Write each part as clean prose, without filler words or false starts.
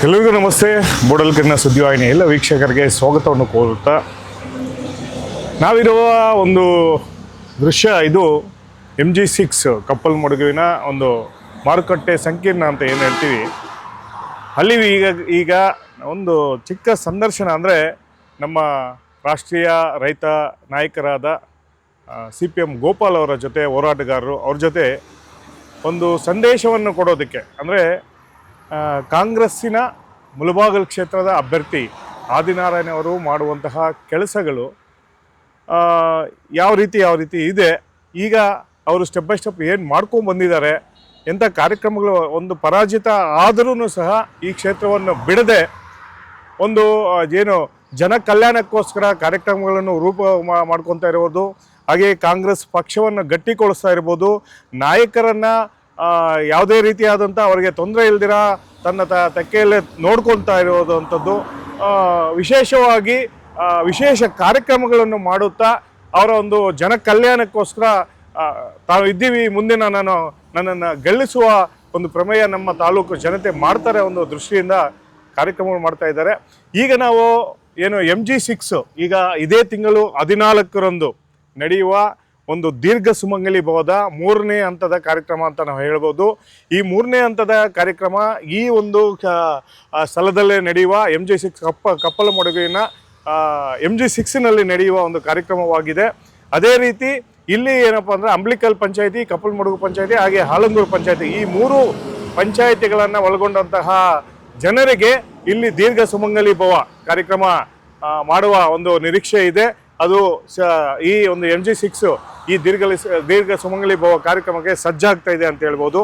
ಎಲ್ಲರಿಗೂ ನಮಸ್ತೆ. ಮೂಡಲ್ಕಿರಣ ಸುದ್ದಿವಾಹಿನಿ ಎಲ್ಲ ವೀಕ್ಷಕರಿಗೆ ಸ್ವಾಗತವನ್ನು ಕೋರುತ್ತಾ ನಾವಿರುವ ಒಂದು ದೃಶ್ಯ ಇದು MG6 ಕಪ್ಪಲಮಡುಗುವಿನ ಒಂದು ಮಾರುಕಟ್ಟೆ ಸಂಕೀರ್ಣ ಅಂತ ಏನು ಹೇಳ್ತೀವಿ. ಅಲ್ಲಿ ಈಗ ಒಂದು ಚಿಕ್ಕ ಸಂದರ್ಶನ ಅಂದರೆ ನಮ್ಮ ರಾಷ್ಟ್ರೀಯ ರೈತ ನಾಯಕರಾದ CPM ಗೋಪಾಲ್ ಅವರ ಜೊತೆ ಹೋರಾಟಗಾರರು ಅವ್ರ ಜೊತೆ ಒಂದು ಸಂದೇಶವನ್ನು ಕೊಡೋದಕ್ಕೆ, ಅಂದರೆ ಕಾಂಗ್ರೆಸ್ಸಿನ ಮುಳಬಾಗಿಲು ಕ್ಷೇತ್ರದ ಅಭ್ಯರ್ಥಿ ಆದಿನಾರಾಯಣ ಅವರು ಮಾಡುವಂತಹ ಕೆಲಸಗಳು ಯಾವ ರೀತಿ ಇದೆ, ಈಗ ಅವರು ಸ್ಟೆಪ್ ಬೈ ಸ್ಟೆಪ್ ಏನು ಮಾಡ್ಕೊಂಡು ಬಂದಿದ್ದಾರೆ, ಎಂಥ ಕಾರ್ಯಕ್ರಮಗಳು, ಒಂದು ಪರಾಜಿತ ಆದರೂ ಸಹ ಈ ಕ್ಷೇತ್ರವನ್ನು ಬಿಡದೆ ಒಂದು ಏನು ಜನ ಕಲ್ಯಾಣಕ್ಕೋಸ್ಕರ ಕಾರ್ಯಕ್ರಮಗಳನ್ನು ರೂಪ ಮಾಡ್ಕೊತಾ ಇರ್ಬೋದು, ಹಾಗೆ ಕಾಂಗ್ರೆಸ್ ಪಕ್ಷವನ್ನು ಗಟ್ಟಿಗೊಳಿಸ್ತಾ ಇರ್ಬೋದು, ನಾಯಕರನ್ನು ಯಾವುದೇ ರೀತಿಯಾದಂಥ ಅವರಿಗೆ ತೊಂದರೆ ಇಲ್ದಿರ ತನ್ನ ತೆಕ್ಕೆಯಲ್ಲೇ ನೋಡ್ಕೊತಾ ಇರೋದು ಅಂಥದ್ದು, ವಿಶೇಷವಾಗಿ ವಿಶೇಷ ಕಾರ್ಯಕ್ರಮಗಳನ್ನು ಮಾಡುತ್ತಾ ಅವರ ಒಂದು ಜನ ಕಲ್ಯಾಣಕ್ಕೋಸ್ಕರ ತಾವು ಇದ್ದೀವಿ, ಮುಂದೆ ನನ್ನನ್ನು ಗೆಲ್ಲಿಸುವ ಒಂದು ಪ್ರಮೇಯ ನಮ್ಮ ತಾಲೂಕು ಜನತೆ ಮಾಡ್ತಾರೆ ಒಂದು ದೃಷ್ಟಿಯಿಂದ ಕಾರ್ಯಕ್ರಮಗಳು ಮಾಡ್ತಾ ಇದ್ದಾರೆ. ಈಗ ನಾವು ಏನು MG6 ಈಗ ಇದೇ ತಿಂಗಳು 14ರಂದು ನಡೆಯುವ ಒಂದು ದೀರ್ಘ ಸುಮಂಗಲಿ ಭವದ 3ನೇ ಹಂತದ ಕಾರ್ಯಕ್ರಮ ಅಂತ ನಾವು ಹೇಳ್ಬೋದು. ಈ 3ನೇ ಹಂತದ ಕಾರ್ಯಕ್ರಮ ಈ ಒಂದು ಸ್ಥಳದಲ್ಲೇ ನಡೆಯುವ MG6 ಕಪ್ಪಲಮಡುಗುವಿನ MG6ನಲ್ಲಿ ನಡೆಯುವ ಒಂದು ಕಾರ್ಯಕ್ರಮವಾಗಿದೆ. ಅದೇ ರೀತಿ ಇಲ್ಲಿ ಏನಪ್ಪ ಅಂದರೆ ಅಂಬ್ಲಿಕಲ್ ಪಂಚಾಯಿತಿ, ಕಪ್ಪಲಮಡುಗು ಪಂಚಾಯಿತಿ, ಹಾಗೆ ಹಾಲಂದೂರು ಪಂಚಾಯಿತಿ, ಈ 3 ಪಂಚಾಯಿತಿಗಳನ್ನು ಒಳಗೊಂಡಂತಹ ಜನರಿಗೆ ಇಲ್ಲಿ ದೀರ್ಘ ಸುಮಂಗಲಿ ಭವ ಕಾರ್ಯಕ್ರಮ ಮಾಡುವ ಒಂದು ನಿರೀಕ್ಷೆ ಇದೆ. ಅದು ಈ ಒಂದು MG6 ಈ ದೀರ್ಘ ಸುಮಂಗಲಿ ಭವ ಕಾರ್ಯಕ್ರಮಕ್ಕೆ ಸಜ್ಜಾಗ್ತಾ ಇದೆ ಅಂತ ಹೇಳ್ಬೋದು.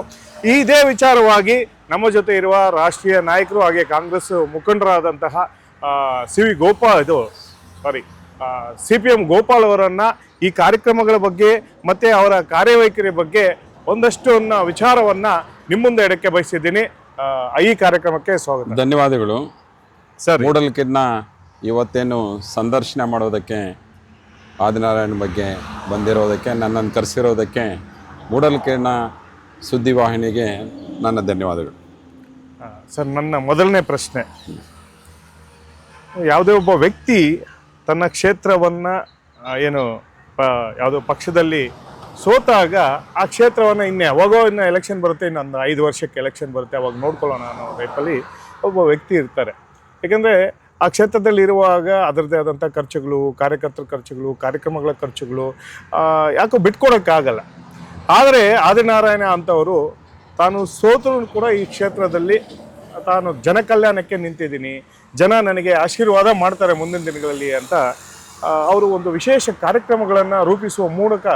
ಇದೇ ವಿಚಾರವಾಗಿ ನಮ್ಮ ಜೊತೆ ಇರುವ ರಾಷ್ಟ್ರೀಯ ನಾಯಕರು ಹಾಗೆ ಕಾಂಗ್ರೆಸ್ ಮುಖಂಡರಾದಂತಹ CPM ಗೋಪಾಲ್ ಅವರನ್ನು ಈ ಕಾರ್ಯಕ್ರಮಗಳ ಬಗ್ಗೆ ಮತ್ತು ಅವರ ಕಾರ್ಯವೈಖರಿ ಬಗ್ಗೆ ಒಂದಷ್ಟು ವಿಚಾರವನ್ನು ನಿಮ್ಮ ಮುಂದೆ ಇಡಕ್ಕೆ ಬಯಸಿದ್ದೀನಿ. ಈ ಕಾರ್ಯಕ್ರಮಕ್ಕೆ ಸ್ವಾಗತ. ಧನ್ಯವಾದಗಳು ಸರ್. ಮೂಡಲ್ಕಿರಣ ಇವತ್ತೇನು ಸಂದರ್ಶನ ಮಾಡೋದಕ್ಕೆ ಆದಿನಾರಾಯಣ ಬಗ್ಗೆ ಬಂದಿರೋದಕ್ಕೆ, ನನ್ನನ್ನು ಕರೆಸಿರೋದಕ್ಕೆ ಮೂಡಲ್ಕಿರಣ ಸುದ್ದಿವಾಹಿನಿಗೆ ನನ್ನ ಧನ್ಯವಾದಗಳು. ಸರ್, ನನ್ನ ಮೊದಲನೇ ಪ್ರಶ್ನೆ, ಯಾವುದೇ ಒಬ್ಬ ವ್ಯಕ್ತಿ ತನ್ನ ಕ್ಷೇತ್ರವನ್ನು ಯಾವುದೋ ಪಕ್ಷದಲ್ಲಿ ಸೋತಾಗ ಆ ಕ್ಷೇತ್ರವನ್ನು ಇನ್ನು ಎಲೆಕ್ಷನ್ ಬರುತ್ತೆ, ಇನ್ನೊಂದು 5 ವರ್ಷಕ್ಕೆ ಎಲೆಕ್ಷನ್ ಬರುತ್ತೆ, ಅವಾಗ ನೋಡ್ಕೊಳ್ಳೋಣ ಅನ್ನೋ ಟೈಪಲ್ಲಿ ಒಬ್ಬ ವ್ಯಕ್ತಿ ಇರ್ತಾರೆ. ಏಕೆಂದರೆ ಆ ಕ್ಷೇತ್ರದಲ್ಲಿ ಇರುವಾಗ ಅದರದ್ದೇ ಆದಂಥ ಖರ್ಚುಗಳು, ಕಾರ್ಯಕರ್ತರ ಖರ್ಚುಗಳು, ಕಾರ್ಯಕ್ರಮಗಳ ಖರ್ಚುಗಳು ಯಾಕೋ ಬಿಟ್ಕೊಡೋಕ್ಕಾಗಲ್ಲ. ಆದರೆ ಆದಿನಾರಾಯಣ ಅಂತವರು ತಾನು ಸೋತರೂ ಕೂಡ ಈ ಕ್ಷೇತ್ರದಲ್ಲಿ ತಾನು ಜನ ಕಲ್ಯಾಣಕ್ಕೆ ನಿಂತಿದ್ದೀನಿ, ಜನ ನನಗೆ ಆಶೀರ್ವಾದ ಮಾಡ್ತಾರೆ ಮುಂದಿನ ದಿನಗಳಲ್ಲಿ ಅಂತ ಅವರು ಒಂದು ವಿಶೇಷ ಕಾರ್ಯಕ್ರಮಗಳನ್ನು ರೂಪಿಸುವ ಮೂಲಕ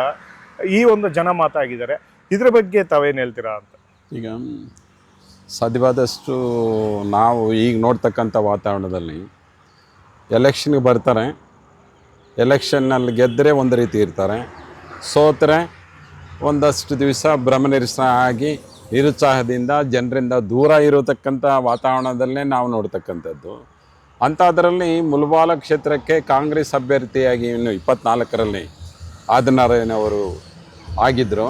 ಈ ಒಂದು ಜನ ಮಾತಾಗಿದ್ದಾರೆ. ಇದ್ರ ಬಗ್ಗೆ ತಾವೇನು ಹೇಳ್ತೀರಾ ಅಂತ? ಈಗ ಸಾಧ್ಯವಾದಷ್ಟು ನಾವು ಈಗ ನೋಡ್ತಕ್ಕಂಥ ವಾತಾವರಣದಲ್ಲಿ ಎಲೆಕ್ಷನ್ಗೆ ಬರ್ತಾರೆ, ಎಲೆಕ್ಷನ್ನಲ್ಲಿ ಗೆದ್ದರೆ ಒಂದು ರೀತಿ ಇರ್ತಾರೆ, ಸೋತರೆ ಒಂದಷ್ಟು ದಿವಸ ಭ್ರಮನಿರಸನ ಆಗಿ ನಿರುತ್ಸಾಹದಿಂದ ಜನರಿಂದ ದೂರ ಇರತಕ್ಕಂಥ ವಾತಾವರಣದಲ್ಲೇ ನಾವು ನೋಡ್ತಕ್ಕಂಥದ್ದು. ಅಂಥದ್ರಲ್ಲಿ ಮುಳಬಾಗಿಲು ಕ್ಷೇತ್ರಕ್ಕೆ ಕಾಂಗ್ರೆಸ್ ಅಭ್ಯರ್ಥಿಯಾಗಿ ಇನ್ನು 24ರಲ್ಲಿ ಆದಿನಾರಾಯಣ ಅವರು ಆಗಿದ್ದರು.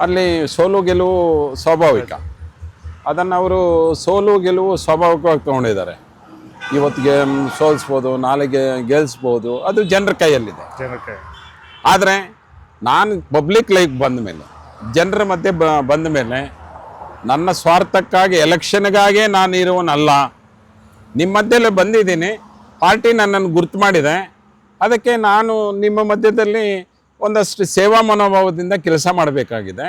ಅಲ್ಲಿ ಸೋಲು ಗೆಲುವು ಸ್ವಾಭಾವಿಕ, ಅದನ್ನು ಅವರು ಸೋಲು ಗೆಲುವು ಸ್ವಾಭಾವಿಕವಾಗಿ ತೊಗೊಂಡಿದ್ದಾರೆ. ಇವತ್ತಿಗೆ ಸೋಲಿಸ್ಬೋದು, ನಾಳೆಗೆ ಗೆಲ್ಲಿಸ್ಬೋದು, ಅದು ಜನರ ಕೈಯಲ್ಲಿದೆ. ಆದರೆ ನಾನು ಪಬ್ಲಿಕ್ ಲೈಫ್ ಬಂದ ಮೇಲೆ, ಜನರ ಮಧ್ಯೆ ಬಂದ ಮೇಲೆ, ನನ್ನ ಸ್ವಾರ್ಥಕ್ಕಾಗಿ ಎಲೆಕ್ಷನ್ಗಾಗೇ ನಾನು ಇರುವನಲ್ಲ, ನಿಮ್ಮ ಮಧ್ಯೆಲ್ಲೇ ಬಂದಿದ್ದೀನಿ, ಪಾರ್ಟಿ ನನ್ನನ್ನು ಗುರ್ತು ಮಾಡಿದೆ, ಅದಕ್ಕೆ ನಾನು ನಿಮ್ಮ ಮಧ್ಯದಲ್ಲಿ ಒಂದಷ್ಟು ಸೇವಾ ಮನೋಭಾವದಿಂದ ಕೆಲಸ ಮಾಡಬೇಕಾಗಿದೆ.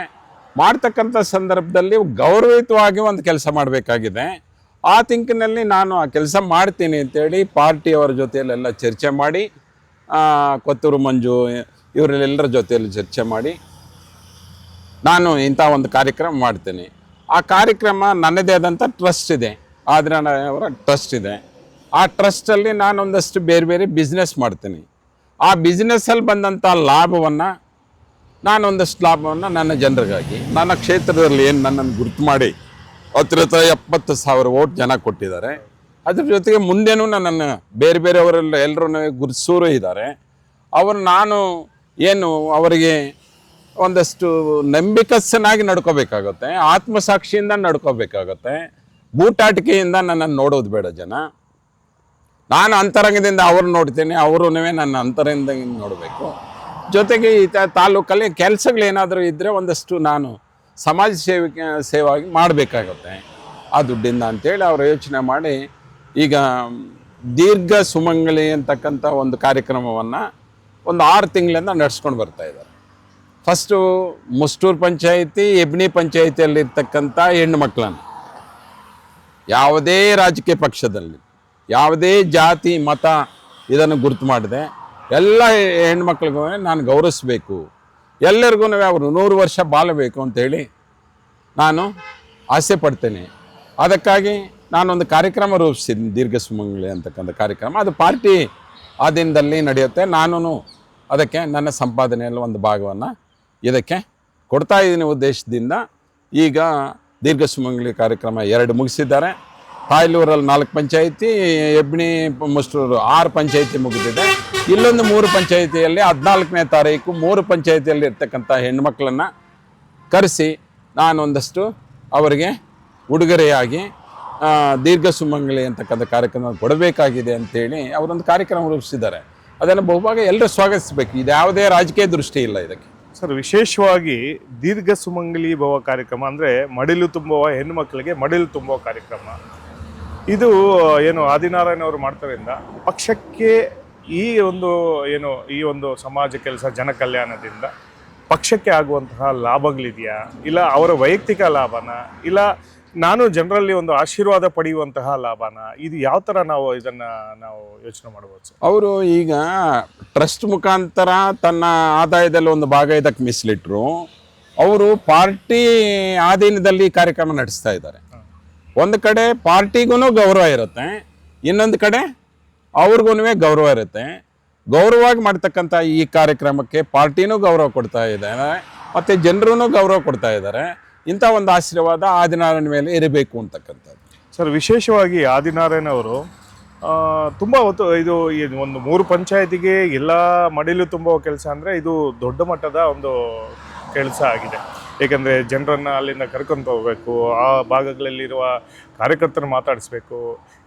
ಮಾಡ್ತಕ್ಕಂಥ ಸಂದರ್ಭದಲ್ಲಿ ಗೌರವಯುತವಾಗಿ ಒಂದು ಕೆಲಸ ಮಾಡಬೇಕಾಗಿದೆ. ಆ ತಿಂಕಿನಲ್ಲಿ ನಾನು ಆ ಕೆಲಸ ಮಾಡ್ತೀನಿ ಅಂತೇಳಿ ಪಾರ್ಟಿಯವರ ಜೊತೆಯಲ್ಲೆಲ್ಲ ಚರ್ಚೆ ಮಾಡಿ, ಕೊತ್ತೂರು ಮಂಜು ಇವರೆಲ್ಲರ ಜೊತೆಯಲ್ಲಿ ಚರ್ಚೆ ಮಾಡಿ ನಾನು ಇಂಥ ಒಂದು ಕಾರ್ಯಕ್ರಮ ಮಾಡ್ತೀನಿ. ಆ ಕಾರ್ಯಕ್ರಮ ನನ್ನದೇ ಆದಂಥ ಟ್ರಸ್ಟ್ ಇದೆ, ಆದಿನಾರಾಯಣ ಅವರ ಟ್ರಸ್ಟ್ ಇದೆ. ಆ ಟ್ರಸ್ಟಲ್ಲಿ ನಾನು ಒಂದಷ್ಟು ಬೇರೆ ಬಿಸ್ನೆಸ್ ಮಾಡ್ತೀನಿ. ಆ ಬಿಸ್ನೆಸ್ಸಲ್ಲಿ ಬಂದಂಥ ಲಾಭವನ್ನು, ನಾನೊಂದಷ್ಟು ಲಾಭವನ್ನು ನನ್ನ ಜನರಿಗಾಗಿ, ನನ್ನ ಕ್ಷೇತ್ರದಲ್ಲಿ ಏನು ನನ್ನನ್ನು ಗುರುತು ಮಾಡಿ 70,000 ವೋಟ್ ಜನ ಕೊಟ್ಟಿದ್ದಾರೆ, ಅದ್ರ ಜೊತೆಗೆ ಮುಂದೆನೂ ನನ್ನನ್ನು ಬೇರೆಯವರೆಲ್ಲ ಎಲ್ಲರೂ ಗುರುತಿಸೋರು ಇದ್ದಾರೆ. ಅವರು ನಾನು ಏನು ಅವರಿಗೆ ಒಂದಷ್ಟು ನಂಬಿಕಸ್ಥನಾಗಿ ನಡ್ಕೋಬೇಕಾಗತ್ತೆ, ಆತ್ಮಸಾಕ್ಷಿಯಿಂದ ನಡ್ಕೋಬೇಕಾಗತ್ತೆ. ಬೂಟಾಟಿಕೆಯಿಂದ ನನ್ನನ್ನು ನೋಡೋದು ಬೇಡ ಜನ. ನಾನು ಅಂತರಂಗದಿಂದ ಅವ್ರು ನೋಡ್ತೇನೆ, ಅವರು ನನ್ನ ಅಂತರಂಗದಿಂದ ನೋಡಬೇಕು. ಜೊತೆಗೆ ಈ ತಾಲೂಕಲ್ಲಿ ಕೆಲಸಗಳೇನಾದರೂ ಇದ್ದರೆ ಒಂದಷ್ಟು ನಾನು ಸಮಾಜ ಸೇವಾಗಿ ಮಾಡಬೇಕಾಗುತ್ತೆ ಆ ದುಡ್ಡಿಂದ ಅಂತೇಳಿ ಅವರು ಯೋಚನೆ ಮಾಡಿ ಈಗ ದೀರ್ಘ ಸುಮಂಗಲಿ ಅಂತಕ್ಕಂಥ ಒಂದು ಕಾರ್ಯಕ್ರಮವನ್ನು ಒಂದು 6 ತಿಂಗಳಿಂದ ನಡೆಸ್ಕೊಂಡು ಬರ್ತಾಯಿದ್ದಾರೆ. ಫಸ್ಟು ಮುಸ್ಟೂರು ಪಂಚಾಯಿತಿ, ಹೆಬ್ನಿ ಪಂಚಾಯಿತಿಯಲ್ಲಿರ್ತಕ್ಕಂಥ ಹೆಣ್ಣು ಮಕ್ಕಳನ್ನು ಯಾವುದೇ ರಾಜಕೀಯ ಪಕ್ಷದಲ್ಲಿ ಯಾವುದೇ ಜಾತಿ ಮತ ಇದನ್ನು ಗುರುತು ಮಾಡಿದೆ ಎಲ್ಲ ಹೆಣ್ಮಕ್ಳಿಗೂ ನಾನು ಗೌರವಿಸಬೇಕು, ಎಲ್ಲರಿಗೂ ಅವರು 100 ವರ್ಷ ಬಾಳಬೇಕು ಅಂತೇಳಿ ನಾನು ಆಸೆ ಪಡ್ತೇನೆ. ಅದಕ್ಕಾಗಿ ನಾನೊಂದು ಕಾರ್ಯಕ್ರಮ ರೂಪಿಸಿದ್ದೀನಿ, ದೀರ್ಘ ಸುಮಂಗಲಿ ಅಂತಕ್ಕಂಥ ಕಾರ್ಯಕ್ರಮ. ಅದು ಪಾರ್ಟಿ ಆಧೀನದಲ್ಲಿ ನಡೆಯುತ್ತೆ. ನಾನು ಅದಕ್ಕೆ ನನ್ನ ಸಂಪಾದನೆಯಲ್ಲಿ ಒಂದು ಭಾಗವನ್ನು ಇದಕ್ಕೆ ಕೊಡ್ತಾ ಇದ್ದೀನಿ ಉದ್ದೇಶದಿಂದ. ಈಗ ದೀರ್ಘ ಸುಮಂಗಲಿ ಕಾರ್ಯಕ್ರಮ 2 ಮುಗಿಸಿದ್ದಾರೆ. ತಾಯ್ಲೂರಲ್ಲಿ 4 ಪಂಚಾಯಿತಿ, ಹೆಬ್ನಿ ಮುಸ್ಟೂರು 6 ಪಂಚಾಯಿತಿ ಮುಗಿದಿದೆ. ಇಲ್ಲೊಂದು 3 ಪಂಚಾಯಿತಿಯಲ್ಲಿ 14ನೇ ತಾರೀಕು 3 ಪಂಚಾಯಿತಿಯಲ್ಲಿ ಇರ್ತಕ್ಕಂಥ ಹೆಣ್ಮಕ್ಳನ್ನು ಕರೆಸಿ ನಾನೊಂದಷ್ಟು ಅವರಿಗೆ ಉಡುಗೊರೆಯಾಗಿ ದೀರ್ಘ ಸುಮಂಗಲಿ ಅಂತಕ್ಕಂಥ ಕಾರ್ಯಕ್ರಮ ಕೊಡಬೇಕಾಗಿದೆ ಅಂತೇಳಿ ಅವರೊಂದು ಕಾರ್ಯಕ್ರಮ ರೂಪಿಸಿದ್ದಾರೆ. ಅದನ್ನು ಬಹುಭಾಗ ಎಲ್ಲರೂ ಸ್ವಾಗತಿಸಬೇಕು. ಇದು ಯಾವುದೇ ರಾಜಕೀಯ ದೃಷ್ಟಿ ಇಲ್ಲ ಇದಕ್ಕೆ. ಸರ್, ವಿಶೇಷವಾಗಿ ದೀರ್ಘ ಸುಮಂಗಲಿ ಭವ ಕಾರ್ಯಕ್ರಮ ಅಂದರೆ ಮಡಿಲು ತುಂಬುವ ಹೆಣ್ಣು ಮಕ್ಕಳಿಗೆ ಮಡಿಲು ತುಂಬುವ ಕಾರ್ಯಕ್ರಮ. ಇದು ಏನು ಆದಿನಾರಾಯಣ ಅವರು ಮಾಡ್ತಾರಿಂದ ಪಕ್ಷಕ್ಕೆ ಈ ಒಂದು ಸಮಾಜ ಕೆಲಸ ಜನ ಕಲ್ಯಾಣದಿಂದ ಪಕ್ಷಕ್ಕೆ ಆಗುವಂತಹ ಲಾಭಗಳಿದೆಯಾ, ಇಲ್ಲ ಅವರ ವೈಯಕ್ತಿಕ ಲಾಭನ, ಇಲ್ಲ ನಾನು ಜನರಲ್ಲಿ ಒಂದು ಆಶೀರ್ವಾದ ಪಡೆಯುವಂತಹ ಲಾಭನ, ಇದು ಯಾವ ಥರ ಇದನ್ನು ನಾವು ಯೋಚನೆ ಮಾಡ್ಬೋದು ಸರ್? ಅವರು ಈಗ ಟ್ರಸ್ಟ್ ಮುಖಾಂತರ ತನ್ನ ಆದಾಯದಲ್ಲಿ ಒಂದು ಭಾಗ ಇದಕ್ಕೆ ಮೀಸಲಿಟ್ಟರು. ಅವರು ಪಾರ್ಟಿ ಆಧೀನದಲ್ಲಿ ಕಾರ್ಯಕ್ರಮ ನಡೆಸ್ತಾ ಇದ್ದಾರೆ. ಒಂದು ಕಡೆ ಪಾರ್ಟಿಗೂ ಗೌರವ ಇರುತ್ತೆ, ಇನ್ನೊಂದು ಕಡೆ ಅವ್ರಿಗೂ ಗೌರವ ಇರುತ್ತೆ. ಗೌರವವಾಗಿ ಮಾಡ್ತಕ್ಕಂಥ ಈ ಕಾರ್ಯಕ್ರಮಕ್ಕೆ ಪಾರ್ಟಿನೂ ಗೌರವ ಕೊಡ್ತಾ ಇದ್ದಾರೆ ಮತ್ತು ಜನರೂ ಗೌರವ ಕೊಡ್ತಾ ಇದ್ದಾರೆ. ಇಂಥ ಒಂದು ಆಶೀರ್ವಾದ ಆದಿನಾರಾಯಣ ಮೇಲೆ ಇರಬೇಕು ಅಂತಕ್ಕಂಥದ್ದು. ಸರ್, ವಿಶೇಷವಾಗಿ ಆದಿನಾರಾಯಣ ಅವರು ತುಂಬ ಹೊತ್ತು ಇದು ಒಂದು 3 ಪಂಚಾಯತಿಗೆ ಎಲ್ಲ ಮಡಿಲು ತುಂಬುವ ಕೆಲಸ ಅಂದರೆ ಇದು ದೊಡ್ಡ ಮಟ್ಟದ ಒಂದು ಕೆಲಸ ಆಗಿದೆ. ಏಕೆಂದರೆ ಜನರನ್ನು ಅಲ್ಲಿಂದ ಕರ್ಕೊಂಡು ಹೋಗಬೇಕು, ಆ ಭಾಗಗಳಲ್ಲಿರುವ ಕಾರ್ಯಕರ್ತರನ್ನು ಮಾತಾಡಿಸ್ಬೇಕು,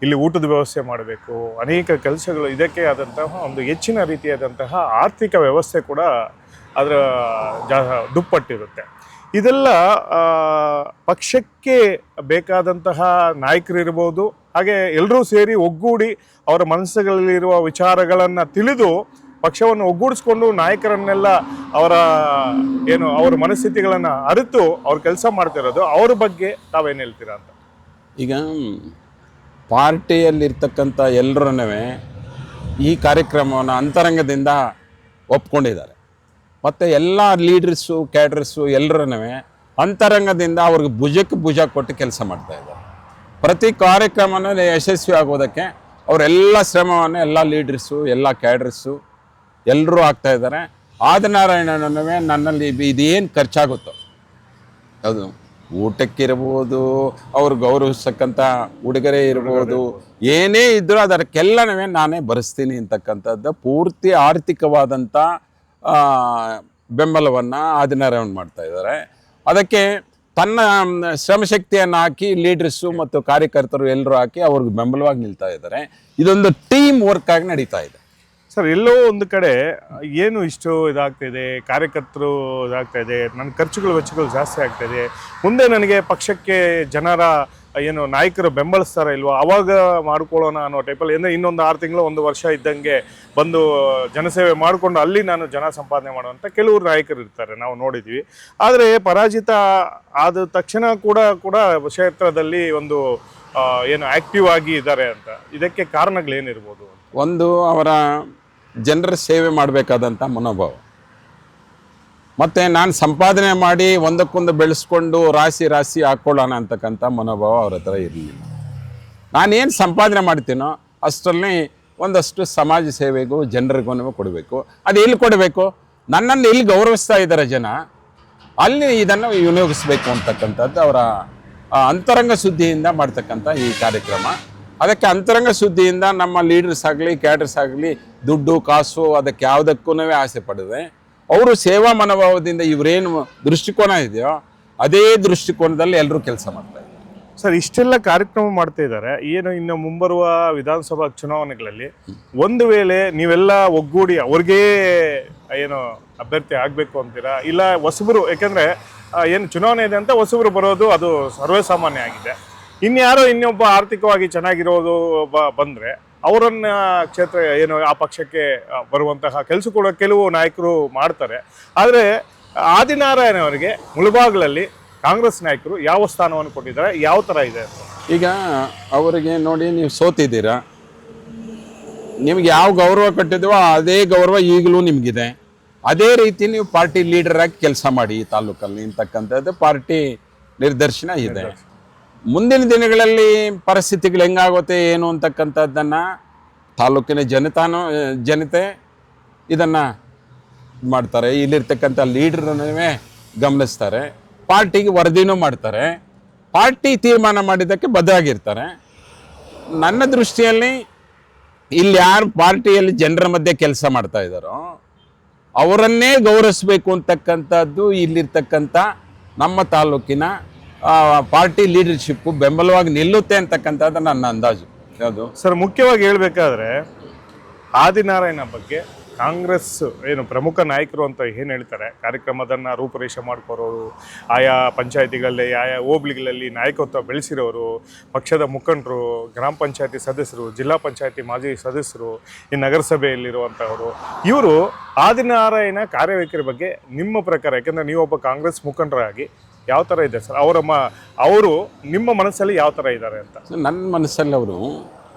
ಇಲ್ಲಿ ಊಟದ ವ್ಯವಸ್ಥೆ ಮಾಡಬೇಕು, ಅನೇಕ ಕೆಲಸಗಳು. ಇದಕ್ಕೆ ಆದಂತಹ ಒಂದು ಹೆಚ್ಚಿನ ರೀತಿಯಾದಂತಹ ಆರ್ಥಿಕ ವ್ಯವಸ್ಥೆ ಕೂಡ ಅದರ ದುಪ್ಪಟ್ಟಿರುತ್ತೆ. ಇದೆಲ್ಲ ಪಕ್ಷಕ್ಕೆ ಬೇಕಾದಂತಹ ನಾಯಕರಿರ್ಬೋದು, ಹಾಗೆ ಎಲ್ಲರೂ ಸೇರಿ ಒಗ್ಗೂಡಿ ಅವರ ಮನಸ್ಸುಗಳಲ್ಲಿರುವ ವಿಚಾರಗಳನ್ನು ತಿಳಿದು ಪಕ್ಷವನ್ನು ಒಗ್ಗೂಡಿಸ್ಕೊಂಡು ನಾಯಕರನ್ನೆಲ್ಲ ಅವರ ಮನಸ್ಥಿತಿಗಳನ್ನು ಅರಿತು ಅವ್ರು ಕೆಲಸ ಮಾಡ್ತಿರೋದು. ಅವ್ರ ಬಗ್ಗೆ ತಾವೇನು ಹೇಳ್ತೀರಾ ಅಂತ? ಈಗ ಪಾರ್ಟಿಯಲ್ಲಿರ್ತಕ್ಕಂಥ ಎಲ್ಲರೂ ಈ ಕಾರ್ಯಕ್ರಮವನ್ನು ಅಂತರಂಗದಿಂದ ಒಪ್ಕೊಂಡಿದ್ದಾರೆ. ಮತ್ತು ಎಲ್ಲ ಲೀಡರ್ಸು ಕ್ಯಾಡ್ರಸ್ಸು ಎಲ್ಲರೂ ಅಂತರಂಗದಿಂದ ಅವ್ರಿಗೆ ಭುಜಕ್ಕೆ ಭುಜ ಕೊಟ್ಟು ಕೆಲಸ ಮಾಡ್ತಾಯಿದ್ದಾರೆ. ಪ್ರತಿ ಕಾರ್ಯಕ್ರಮನ ಯಶಸ್ವಿ ಆಗೋದಕ್ಕೆ ಅವರೆಲ್ಲ ಶ್ರಮವನ್ನು ಎಲ್ಲ ಲೀಡರ್ಸು ಎಲ್ಲ ಕ್ಯಾಡ್ರಸ್ಸು ಎಲ್ಲರೂ ಆಗ್ತಾಯಿದ್ದಾರೆ. ಆದಿನಾರಾಯಣನವೇ ನನ್ನಲ್ಲಿ ಇದೇನು ಖರ್ಚಾಗುತ್ತೋ ಅದು ಊಟಕ್ಕಿರ್ಬೋದು, ಅವ್ರು ಗೌರವಿಸ್ತಕ್ಕಂಥ ಉಡುಗೊರೆ ಇರ್ಬೋದು, ಏನೇ ಇದ್ದರೂ ಅದಕ್ಕೆಲ್ಲನವೇ ನಾನೇ ಭರಿಸ್ತೀನಿ ಅಂತಕ್ಕಂಥದ್ದು ಪೂರ್ತಿ ಆರ್ಥಿಕವಾದಂಥ ಬೆಂಬಲವನ್ನು ಆದಿನಾರಾಯಣ ಮಾಡ್ತಾ ಇದ್ದಾರೆ. ಅದಕ್ಕೆ ತನ್ನ ಶ್ರಮಶಕ್ತಿಯನ್ನು ಹಾಕಿ ಲೀಡರ್ಸು ಮತ್ತು ಕಾರ್ಯಕರ್ತರು ಎಲ್ಲರೂ ಹಾಕಿ ಅವ್ರಿಗೆ ಬೆಂಬಲವಾಗಿ ನಿಲ್ತಾ ಇದ್ದಾರೆ. ಇದೊಂದು ಟೀಮ್ ವರ್ಕ್ ಆಗಿ ನಡೀತಾ ಇದೆ. ಸರ್, ಎಲ್ಲೋ ಒಂದು ಕಡೆ ಏನು ಇಷ್ಟು ಇದಾಗ್ತಾಯಿದೆ, ಕಾರ್ಯಕರ್ತರು ಇದಾಗ್ತಾಯಿದೆ, ನನ್ನ ಖರ್ಚುಗಳು ವೆಚ್ಚಗಳು ಜಾಸ್ತಿ ಆಗ್ತಾಯಿದೆ, ಮುಂದೆ ನನಗೆ ಪಕ್ಷಕ್ಕೆ ಜನರ ನಾಯಕರು ಬೆಂಬಲಿಸ್ತಾರ ಇಲ್ವೋ ಅವಾಗ ಮಾಡ್ಕೊಳ್ಳೋಣ ಅನ್ನೋ ಟೈಪಲ್ಲಿ, ಅಂದರೆ ಇನ್ನೊಂದು 6 ತಿಂಗಳು 1 ವರ್ಷ ಇದ್ದಂಗೆ ಬಂದು ಜನಸೇವೆ ಮಾಡಿಕೊಂಡು ಅಲ್ಲಿ ನಾನು ಜನ ಸಂಪಾದನೆ ಮಾಡುವಂಥ ಕೆಲವರು ನಾಯಕರು ಇರ್ತಾರೆ, ನಾವು ನೋಡಿದ್ವಿ. ಆದರೆ ಪರಾಜಿತ ಆದ ತಕ್ಷಣ ಕೂಡ ಕ್ಷೇತ್ರದಲ್ಲಿ ಒಂದು ಆ್ಯಕ್ಟಿವ್ ಆಗಿ ಇದ್ದಾರೆ ಅಂತ. ಇದಕ್ಕೆ ಕಾರಣಗಳೇನಿರ್ಬೋದು? ಒಂದು ಅವರ ಜನರ ಸೇವೆ ಮಾಡಬೇಕಾದಂಥ ಮನೋಭಾವ, ಮತ್ತು ನಾನು ಸಂಪಾದನೆ ಮಾಡಿ ಒಂದಕ್ಕೊಂದು ಬೆಳೆಸ್ಕೊಂಡು ರಾಶಿ ಹಾಕ್ಕೊಳ್ಳೋಣ ಅಂತಕ್ಕಂಥ ಮನೋಭಾವ ಅವ್ರ ಹತ್ರ ಇರಲಿಲ್ಲ. ನಾನೇನು ಸಂಪಾದನೆ ಮಾಡ್ತೀನೋ ಅಷ್ಟರಲ್ಲಿ ಒಂದಷ್ಟು ಸಮಾಜ ಸೇವೆಗೂ ಜನರಿಗೂ ಕೊಡಬೇಕು. ಅದು ಎಲ್ಲಿ ಕೊಡಬೇಕು? ನನ್ನನ್ನು ಎಲ್ಲಿ ಗೌರವಿಸ್ತಾ ಇದ್ದಾರೆ ಜನ, ಅಲ್ಲಿ ಇದನ್ನು ವಿನಿಯೋಗಿಸ್ಬೇಕು ಅಂತಕ್ಕಂಥದ್ದು ಅವರ ಅಂತರಂಗ ಶುದ್ಧಿಯಿಂದ ಮಾಡ್ತಕ್ಕಂಥ ಈ ಕಾರ್ಯಕ್ರಮ. ಅದಕ್ಕೆ ಅಂತರಂಗ ಶುದ್ಧಿಯಿಂದ ನಮ್ಮ ಲೀಡರ್ಸ್ ಆಗಲಿ ಕ್ಯಾಡರ್ಸ್ ಆಗಲಿ ದುಡ್ಡು ಕಾಸು ಅದಕ್ಕೆ ಯಾವುದಕ್ಕೂ ಆಸೆ ಪಡದೆ ಅವರು ಸೇವಾ ಮನೋಭಾವದಿಂದ ಇವರೇನು ದೃಷ್ಟಿಕೋನ ಇದೆಯೋ ಅದೇ ದೃಷ್ಟಿಕೋನದಲ್ಲಿ ಎಲ್ಲರೂ ಕೆಲಸ ಮಾಡ್ತಾರೆ. ಸರ್ ಇಷ್ಟೆಲ್ಲ ಕಾರ್ಯಕ್ರಮ ಮಾಡ್ತಾ ಇದ್ದಾರೆ, ಏನು ಇನ್ನು ಮುಂಬರುವ ವಿಧಾನಸಭಾ ಚುನಾವಣೆಗಳಲ್ಲಿ ಒಂದು ವೇಳೆ ನೀವೆಲ್ಲ ಒಗ್ಗೂಡಿ ಅವ್ರಿಗೇ ಏನು ಅಭ್ಯರ್ಥಿ ಆಗಬೇಕು ಅಂತೀರಾ, ಇಲ್ಲ ಹೊಸಬರು, ಯಾಕೆಂದರೆ ಏನು ಚುನಾವಣೆ ಇದೆ ಅಂತ ಹೊಸಬರು ಬರೋದು ಅದು ಸರ್ವೇ ಸಾಮಾನ್ಯ ಆಗಿದೆ, ಇನ್ಯಾರೋ ಇನ್ನೊಬ್ಬ ಆರ್ಥಿಕವಾಗಿ ಚೆನ್ನಾಗಿರೋದು ಬಂದರೆ ಅವರನ್ನ ಕ್ಷೇತ್ರ ಏನು ಆ ಪಕ್ಷಕ್ಕೆ ಬರುವಂತಹ ಕೆಲಸ ಕೂಡ ಕೆಲವು ನಾಯಕರು ಮಾಡ್ತಾರೆ. ಆದರೆ ಆದಿನಾರಾಯಣ ಅವರಿಗೆ ಮುಳುಬಾಗಿಲಲ್ಲಿ ಕಾಂಗ್ರೆಸ್ ನಾಯಕರು ಯಾವ ಸ್ಥಾನವನ್ನು ಕೊಟ್ಟಿದ್ದಾರೆ, ಯಾವ ಥರ ಇದೆ ಅಂತ? ಈಗ ಅವರಿಗೆ ನೋಡಿ, ನೀವು ಸೋತಿದ್ದೀರಾ, ನಿಮ್ಗೆ ಯಾವ ಗೌರವ ಕೊಟ್ಟಿದ್ವೋ ಅದೇ ಗೌರವ ಈಗಲೂ ನಿಮಗಿದೆ. ಅದೇ ರೀತಿ ನೀವು ಪಾರ್ಟಿ ಲೀಡರ್ ಆಗಿ ಕೆಲಸ ಮಾಡಿ ಈ ತಾಲೂಕಲ್ಲಿ ಅಂತಕ್ಕಂಥದ್ದು ಪಾರ್ಟಿ ನಿರ್ದೇಶನ ಇದೆ. ಮುಂದಿನ ದಿನಗಳಲ್ಲಿ ಪರಿಸ್ಥಿತಿಗಳು ಹೆಂಗಾಗುತ್ತೆ ಏನು ಅಂತಕ್ಕಂಥದ್ದನ್ನು ತಾಲೂಕಿನ ಜನತೆ ಇದನ್ನು ಮಾಡ್ತಾರೆ. ಇಲ್ಲಿರ್ತಕ್ಕಂಥ ಲೀಡ್ರನ್ನೇ ಗಮನಿಸ್ತಾರೆ, ಪಾರ್ಟಿಗೆ ವರದಿನೂ ಮಾಡ್ತಾರೆ, ಪಾರ್ಟಿ ತೀರ್ಮಾನ ಮಾಡಿದ್ದಕ್ಕೆ ಬದ್ಧರಾಗಿರ್ತಾರೆ. ನನ್ನ ದೃಷ್ಟಿಯಲ್ಲಿ ಇಲ್ಲಿ ಯಾರು ಪಾರ್ಟಿಯಲ್ಲಿ ಜನರ ಮಧ್ಯೆ ಕೆಲಸ ಮಾಡ್ತಾ ಇದ್ದಾರೋ ಅವರನ್ನೇ ಗೌರವಿಸಬೇಕು ಅಂತಕ್ಕಂಥದ್ದು ಇಲ್ಲಿರ್ತಕ್ಕಂಥ ನಮ್ಮ ತಾಲೂಕಿನ ಪಾರ್ಟಿ ಲೀಡರ್ಶಿಪ್ಪು ಬೆಂಬಲವಾಗಿ ನಿಲ್ಲುತ್ತೆ ಅಂತಕ್ಕಂಥದ್ದು ನನ್ನ ಅಂದಾಜು. ಯಾವುದು ಸರ್, ಮುಖ್ಯವಾಗಿ ಹೇಳಬೇಕಾದ್ರೆ ಆದಿನಾರಾಯಣ ಬಗ್ಗೆ ಕಾಂಗ್ರೆಸ್ ಏನು ಪ್ರಮುಖ ನಾಯಕರು ಅಂತ ಏನು ಹೇಳ್ತಾರೆ, ಕಾರ್ಯಕ್ರಮದನ್ನು ರೂಪುರೇಷೆ ಮಾಡ್ಕೊರೋರು, ಆಯಾ ಪಂಚಾಯತಿಗಳಲ್ಲಿ ಆಯಾ ಹೋಬಳಿಗಳಲ್ಲಿ ನಾಯಕತ್ವ ಬೆಳೆಸಿರೋರು, ಪಕ್ಷದ ಮುಖಂಡರು, ಗ್ರಾಮ ಪಂಚಾಯತಿ ಸದಸ್ಯರು, ಜಿಲ್ಲಾ ಪಂಚಾಯತಿ ಮಾಜಿ ಸದಸ್ಯರು, ಈ ನಗರಸಭೆಯಲ್ಲಿರುವಂಥವರು, ಇವರು ಆದಿನಾರಾಯಣ ಕಾರ್ಯವೈಖರಿ ಬಗ್ಗೆ ನಿಮ್ಮ ಪ್ರಕಾರ, ಯಾಕೆಂದರೆ ನೀವೊಬ್ಬ ಕಾಂಗ್ರೆಸ್ ಮುಖಂಡರಾಗಿ ಯಾವ ಥರ ಇದೆ ಸರ್ ಅವರು ನಿಮ್ಮ ಮನಸ್ಸಲ್ಲಿ ಯಾವ ಥರ ಇದ್ದಾರೆ ಅಂತ? ನನ್ನ ಮನಸ್ಸಲ್ಲಿ ಅವರು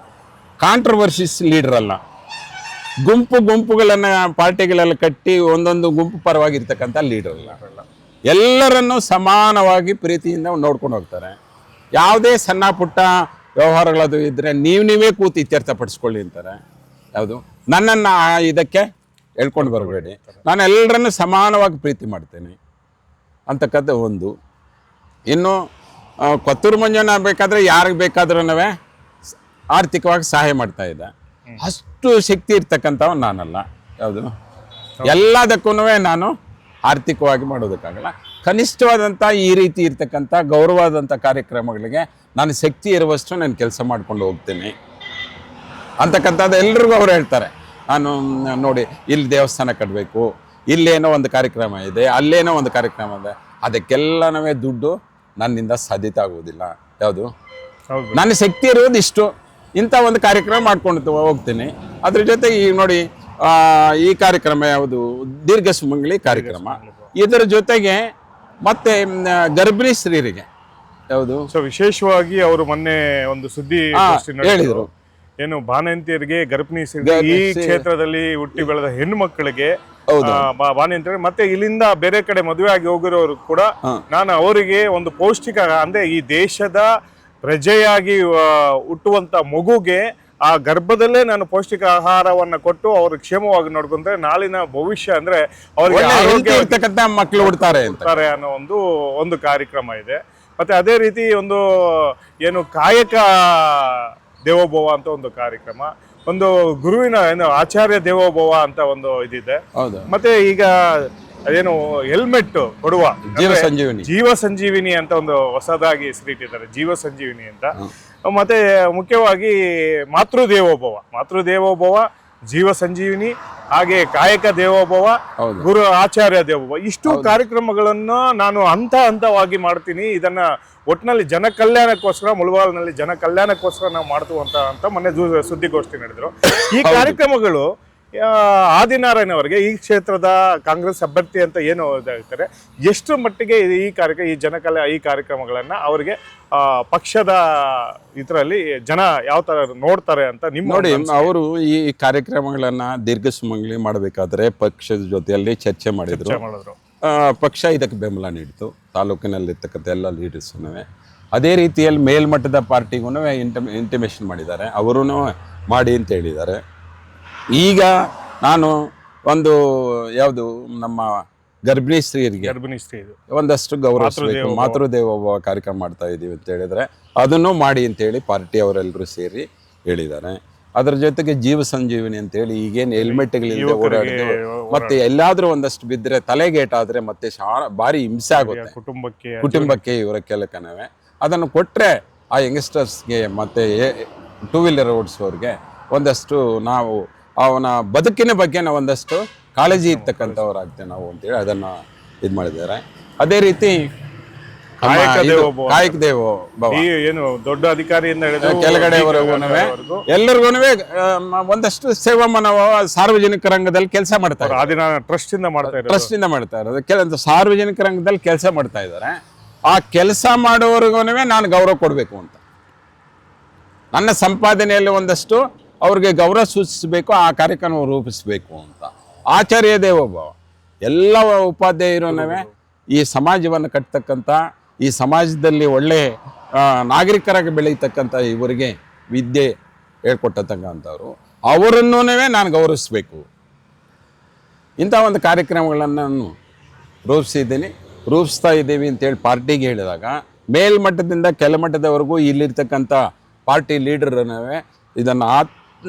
ಕಾಂಟ್ರವರ್ಸಿಸ್ ಲೀಡರ್ ಅಲ್ಲ, ಗುಂಪುಗಳನ್ನು ಪಾರ್ಟಿಗಳೆಲ್ಲ ಕಟ್ಟಿ ಒಂದೊಂದು ಗುಂಪು ಪರವಾಗಿರ್ತಕ್ಕಂಥ ಲೀಡರ್ ಅಲ್ಲ. ಎಲ್ಲರನ್ನೂ ಸಮಾನವಾಗಿ ಪ್ರೀತಿಯಿಂದ ನೋಡ್ಕೊಂಡು ಹೋಗ್ತಾರೆ. ಯಾವುದೇ ಸಣ್ಣ ಪುಟ್ಟ ವ್ಯವಹಾರಗಳದು ಇದ್ದರೆ ನೀವೇ ಕೂತು ಇತ್ಯರ್ಥಪಡಿಸ್ಕೊಳ್ಳಿ ಅಂತಾರೆ. ಯಾವುದು ನನ್ನನ್ನು ಇದಕ್ಕೆ ಹೇಳ್ಕೊಂಡು ಬರಬೇಡಿ, ನಾನು ಎಲ್ಲರನ್ನೂ ಸಮಾನವಾಗಿ ಪ್ರೀತಿ ಮಾಡ್ತೇನೆ ಅಂತಕ್ಕಂಥ ಒಂದು. ಇನ್ನು ಕೊತ್ತೂರು ಮಂಜಣ್ಣ ಬೇಕಾದರೆ ಯಾರಿಗೆ ಬೇಕಾದ್ರೂ ಆರ್ಥಿಕವಾಗಿ ಸಹಾಯ ಮಾಡ್ತಾ ಇದ್ದ, ಅಷ್ಟು ಶಕ್ತಿ ಇರ್ತಕ್ಕಂಥವ ನಾನಲ್ಲ. ಯಾವುದು ಎಲ್ಲದಕ್ಕೂ ನಾನು ಆರ್ಥಿಕವಾಗಿ ಮಾಡೋದಕ್ಕಾಗಲ್ಲ. ಕನಿಷ್ಠವಾದಂಥ ಈ ರೀತಿ ಇರ್ತಕ್ಕಂಥ ಗೌರವವಾದಂಥ ಕಾರ್ಯಕ್ರಮಗಳಿಗೆ ನಾನು ಶಕ್ತಿ ಇರುವಷ್ಟು ನಾನು ಕೆಲಸ ಮಾಡ್ಕೊಂಡು ಹೋಗ್ತೀನಿ ಅಂತಕ್ಕಂಥದ್ದು ಎಲ್ರಿಗೂ ಅವ್ರು ಹೇಳ್ತಾರೆ. ನಾನು ನೋಡಿ ಇಲ್ಲಿ ದೇವಸ್ಥಾನ ಕಟ್ಟಬೇಕು, ಇಲ್ಲೇನೋ ಒಂದು ಕಾರ್ಯಕ್ರಮ ಇದೆ, ಅಲ್ಲೇನೋ ಒಂದು ಕಾರ್ಯಕ್ರಮ ಇದೆ, ಅದಕ್ಕೆಲ್ಲನೂ ದುಡ್ಡು ನನ್ನಿಂದ ಸಾಧ್ಯತೆ ಆಗುವುದಿಲ್ಲ. ಯಾವುದು ನನ್ನ ಶಕ್ತಿ ಇರೋದು ಇಷ್ಟು, ಇಂಥ ಒಂದು ಕಾರ್ಯಕ್ರಮ ಮಾಡ್ಕೊಂಡು ಹೋಗ್ತೀನಿ. ಅದ್ರ ಜೊತೆಗೆ ಈಗ ನೋಡಿ ಈ ಕಾರ್ಯಕ್ರಮ ಯಾವುದು ದೀರ್ಘ ಸುಮಂಗಲಿ ಕಾರ್ಯಕ್ರಮ, ಇದರ ಜೊತೆಗೆ ಮತ್ತೆ ಗರ್ಭಿಣಿ ಸ್ತ್ರೀಯರಿಗೆ ಯಾವುದು ಸೊ ವಿಶೇಷವಾಗಿ ಅವರು ಮೊನ್ನೆ ಒಂದು ಸುದ್ದಿ ಹೇಳಿದರು, ಏನು ಬಾಣಂತಿಯರಿಗೆ ಗರ್ಭಿಣಿ ಈ ಕ್ಷೇತ್ರದಲ್ಲಿ ಹುಟ್ಟಿ ಬೆಳೆದ ಹೆಣ್ಣು ಮಕ್ಕಳಿಗೆ ಬಾಣಂತಿಯರಿಗೆ ಮತ್ತೆ ಇಲ್ಲಿಂದ ಬೇರೆ ಕಡೆ ಮದುವೆ ಆಗಿ ಹೋಗಿರೋರು ಕೂಡ ನಾನು ಅವರಿಗೆ ಒಂದು ಪೌಷ್ಟಿಕ ಅಂದ್ರೆ ಈ ದೇಶದ ಪ್ರಜೆಯಾಗಿ ಹುಟ್ಟುವಂತ ಮಗುಗೆ ಆ ಗರ್ಭದಲ್ಲೇ ನಾನು ಪೌಷ್ಟಿಕ ಆಹಾರವನ್ನ ಕೊಟ್ಟು ಅವ್ರ ಕ್ಷೇಮವಾಗಿ ನೋಡ್ಕೊಂಡ್ರೆ ನಾಳಿನ ಭವಿಷ್ಯ ಅಂದ್ರೆ ಅವ್ರಿಗೆ ಮಕ್ಕಳು ಹುಡ್ತಾರೆ ಅನ್ನೋ ಒಂದು ಕಾರ್ಯಕ್ರಮ ಇದೆ. ಮತ್ತೆ ಅದೇ ರೀತಿ ಒಂದು ಏನು ಕಾಯಕ ದೇವೋಭವ ಅಂತ ಒಂದು ಕಾರ್ಯಕ್ರಮ, ಒಂದು ಗುರುವಿನ ಏನು ಆಚಾರ್ಯ ದೇವೋಭವ ಅಂತ ಒಂದು ಇದಿದೆ. ಮತ್ತೆ ಈಗ ಅದೇನು ಹೆಲ್ಮೆಟ್ ಕೊಡುವ ಜೀವ ಸಂಜೀವಿನಿ ಅಂತ ಒಂದು ಹೊಸದಾಗಿ ಹೆಸರಿಟ್ಟಿದ್ದಾರೆ, ಜೀವ ಸಂಜೀವಿನಿ ಅಂತ. ಮತ್ತೆ ಮುಖ್ಯವಾಗಿ ಮಾತೃದೇವೋಭವ, ಜೀವ ಸಂಜೀವಿನಿ, ಹಾಗೆ ಕಾಯಕ ದೇವೋಭವ, ಗುರು ಆಚಾರ್ಯ ದೇವೋಭವ, ಇಷ್ಟು ಕಾರ್ಯಕ್ರಮಗಳನ್ನು ನಾನು ಹಂತವಾಗಿ ಮಾಡ್ತೀನಿ. ಇದನ್ನ ಒಟ್ಟಿನಲ್ಲಿ ಜನ ಕಲ್ಯಾಣಕ್ಕೋಸ್ಕರ, ಮುಳಬಾಗಿಲಿನಲ್ಲಿ ಜನ ಕಲ್ಯಾಣಕ್ಕೋಸ್ಕರ ನಾವು ಮಾಡ್ತೀವಿ ಅಂತ ಮೊನ್ನೆ ಸುದ್ದಿಗೋಷ್ಠಿ ನಡೆದ್ರು. ಈ ಕಾರ್ಯಕ್ರಮಗಳು ಆದಿನಾರಾಯಣ ಅವರಿಗೆ ಈ ಕ್ಷೇತ್ರದ ಕಾಂಗ್ರೆಸ್ ಅಭ್ಯರ್ಥಿ ಅಂತ ಏನು ಹೇಳ್ತಾರೆ, ಎಷ್ಟು ಮಟ್ಟಿಗೆ ಈ ಕಾರ್ಯಕ್ರಮಗಳನ್ನ ಅವರಿಗೆ ಪಕ್ಷದ ಇದರಲ್ಲಿ ಜನ ಯಾವ ತರ ನೋಡ್ತಾರೆ ಅಂತ ನಿಮ್ಮ ನೋಡಿ. ಅವರು ಈ ಕಾರ್ಯಕ್ರಮಗಳನ್ನ ದೀರ್ಘ ಸುಮಂಗಲಿ ಮಾಡಬೇಕಾದ್ರೆ ಪಕ್ಷದ ಜೊತೆಯಲ್ಲಿ ಚರ್ಚೆ ಮಾಡಿದ್ರು. ಪಕ್ಷ ಇದಕ್ಕೆ ಬೆಂಬಲ ನೀಡಿತು, ತಾಲೂಕಿನಲ್ಲಿರ್ತಕ್ಕಂಥ ಎಲ್ಲ ಲೀಡರ್ಸ್ನೂ. ಅದೇ ರೀತಿಯಲ್ಲಿ ಮೇಲ್ಮಟ್ಟದ ಪಾರ್ಟಿಗೂ ಇಂಟಿಮೇಷನ್ ಮಾಡಿದ್ದಾರೆ, ಅವರೂ ಮಾಡಿ ಅಂತ ಹೇಳಿದ್ದಾರೆ. ಈಗ ನಾನು ಒಂದು ಯಾವುದು ನಮ್ಮ ಗರ್ಭಿಣಿ ಸ್ತ್ರೀಯರಿಗೆ ಒಂದಷ್ಟು ಗೌರವಿಸಬೇಕು, ಮಾತೃದೇವೋಭವ ಕಾರ್ಯಕ್ರಮ ಮಾಡ್ತಾ ಇದ್ದೀವಿ ಅಂತ ಹೇಳಿದರೆ ಅದನ್ನು ಮಾಡಿ ಅಂತೇಳಿ ಪಾರ್ಟಿ ಅವರೆಲ್ಲರೂ ಸೇರಿ ಹೇಳಿದ್ದಾರೆ. ಅದರ ಜೊತೆಗೆ ಜೀವ ಸಂಜೀವಿನಿ ಅಂತೇಳಿ ಈಗೇನು ಹೆಲ್ಮೆಟ್ಗಳಿಂದ ಓಡಾಡಿದ್ದು ಮತ್ತೆ ಎಲ್ಲಾದ್ರೂ ಒಂದಷ್ಟು ಬಿದ್ದರೆ ತಲೆಗೇಟಾದರೆ ಮತ್ತೆ ಭಾರಿ ಹಿಂಸೆ ಆಗುತ್ತೆ ಕುಟುಂಬಕ್ಕೆ ಇವರ ಕೆಲಕನವೇ. ಅದನ್ನು ಕೊಟ್ಟರೆ ಆ ಯಂಗ್ಸ್ಟರ್ಸ್ಗೆ ಮತ್ತು ಟೂ ವೀಲರ್ ಓಡಿಸೋರಿಗೆ ಒಂದಷ್ಟು ನಾವು ಅವನ ಬದುಕಿನ ಬಗ್ಗೆ ನಾವು ಒಂದಷ್ಟು ಕಾಳಜಿ ಇರ್ತಕ್ಕಂಥವ್ರಾಗ್ತೇವೆ ನಾವು ಅಂತೇಳಿ ಅದನ್ನು ಇದು ಮಾಡಿದ್ದಾರೆ. ಅದೇ ರೀತಿ ಕಾಯಕ ದೇವೋ ಭವ ಈ ಏನು ದೊಡ್ಡ ಅಧಿಕಾರಿಯಿಂದ ಹಿಡಿದು ಕೆಳಗಡೆವರೆಗೂ ಎಲ್ಲರಿಗೂ ಒಂದಷ್ಟು ಸೇವಾ ಮನೋಭಾವ ಸಾರ್ವಜನಿಕ ರಂಗದಲ್ಲಿ ಕೆಲಸ ಮಾಡ್ತಾ ಇದ್ದಾರೆ. ಆದಿನ ಟ್ರಸ್ಟ್ ಇಂದ ಮಾಡ್ತಾ ಇರೋದು. ಟ್ರಸ್ಟ್ ಇಂದ ಮಾಡ್ತಾ ಇರೋದು. ಕೆಲವೊಂದು ಸಾರ್ವಜನಿಕ ರಂಗದಲ್ಲಿ ಕೆಲಸ ಮಾಡ್ತಾ ಇದ್ದಾರೆ. ಆ ಕೆಲಸ ಮಾಡೋವರೆಗೂ ನಾನು ಗೌರವ ಕೊಡಬೇಕು ಅಂತ, ನನ್ನ ಸಂಪಾದನೆಯಲ್ಲಿ ಒಂದಷ್ಟು ಅವ್ರಿಗೆ ಗೌರವ ಸೂಚಿಸಬೇಕು, ಆ ಕಾರ್ಯಕ್ರಮ ರೂಪಿಸಬೇಕು ಅಂತ. ಆಚಾರ್ಯ ದೇವೋಭವ ಎಲ್ಲ ಉಪಾಧ್ಯಾಯರು ಈ ಸಮಾಜವನ್ನು ಕಟ್ತಕ್ಕಂಥ, ಈ ಸಮಾಜದಲ್ಲಿ ಒಳ್ಳೆ ನಾಗರಿಕರಾಗಿ ಬೆಳೀತಕ್ಕಂಥ ಇವರಿಗೆ ವಿದ್ಯೆ ಹೇಳ್ಕೊಟ್ಟತಕ್ಕಂಥವ್ರು, ಅವರನ್ನೂ ನಾನು ಗೌರವಿಸಬೇಕು. ಇಂಥ ಒಂದು ಕಾರ್ಯಕ್ರಮಗಳನ್ನು ನಾನು ರೂಪಿಸ್ತಾ ಇದ್ದೀವಿ ಅಂತೇಳಿ ಪಾರ್ಟಿಗೆ ಹೇಳಿದಾಗ ಮೇಲ್ಮಟ್ಟದಿಂದ ಕೆಳಮಟ್ಟದವರೆಗೂ ಇಲ್ಲಿರ್ತಕ್ಕಂಥ ಪಾರ್ಟಿ ಲೀಡರ್ನವೇ ಇದನ್ನು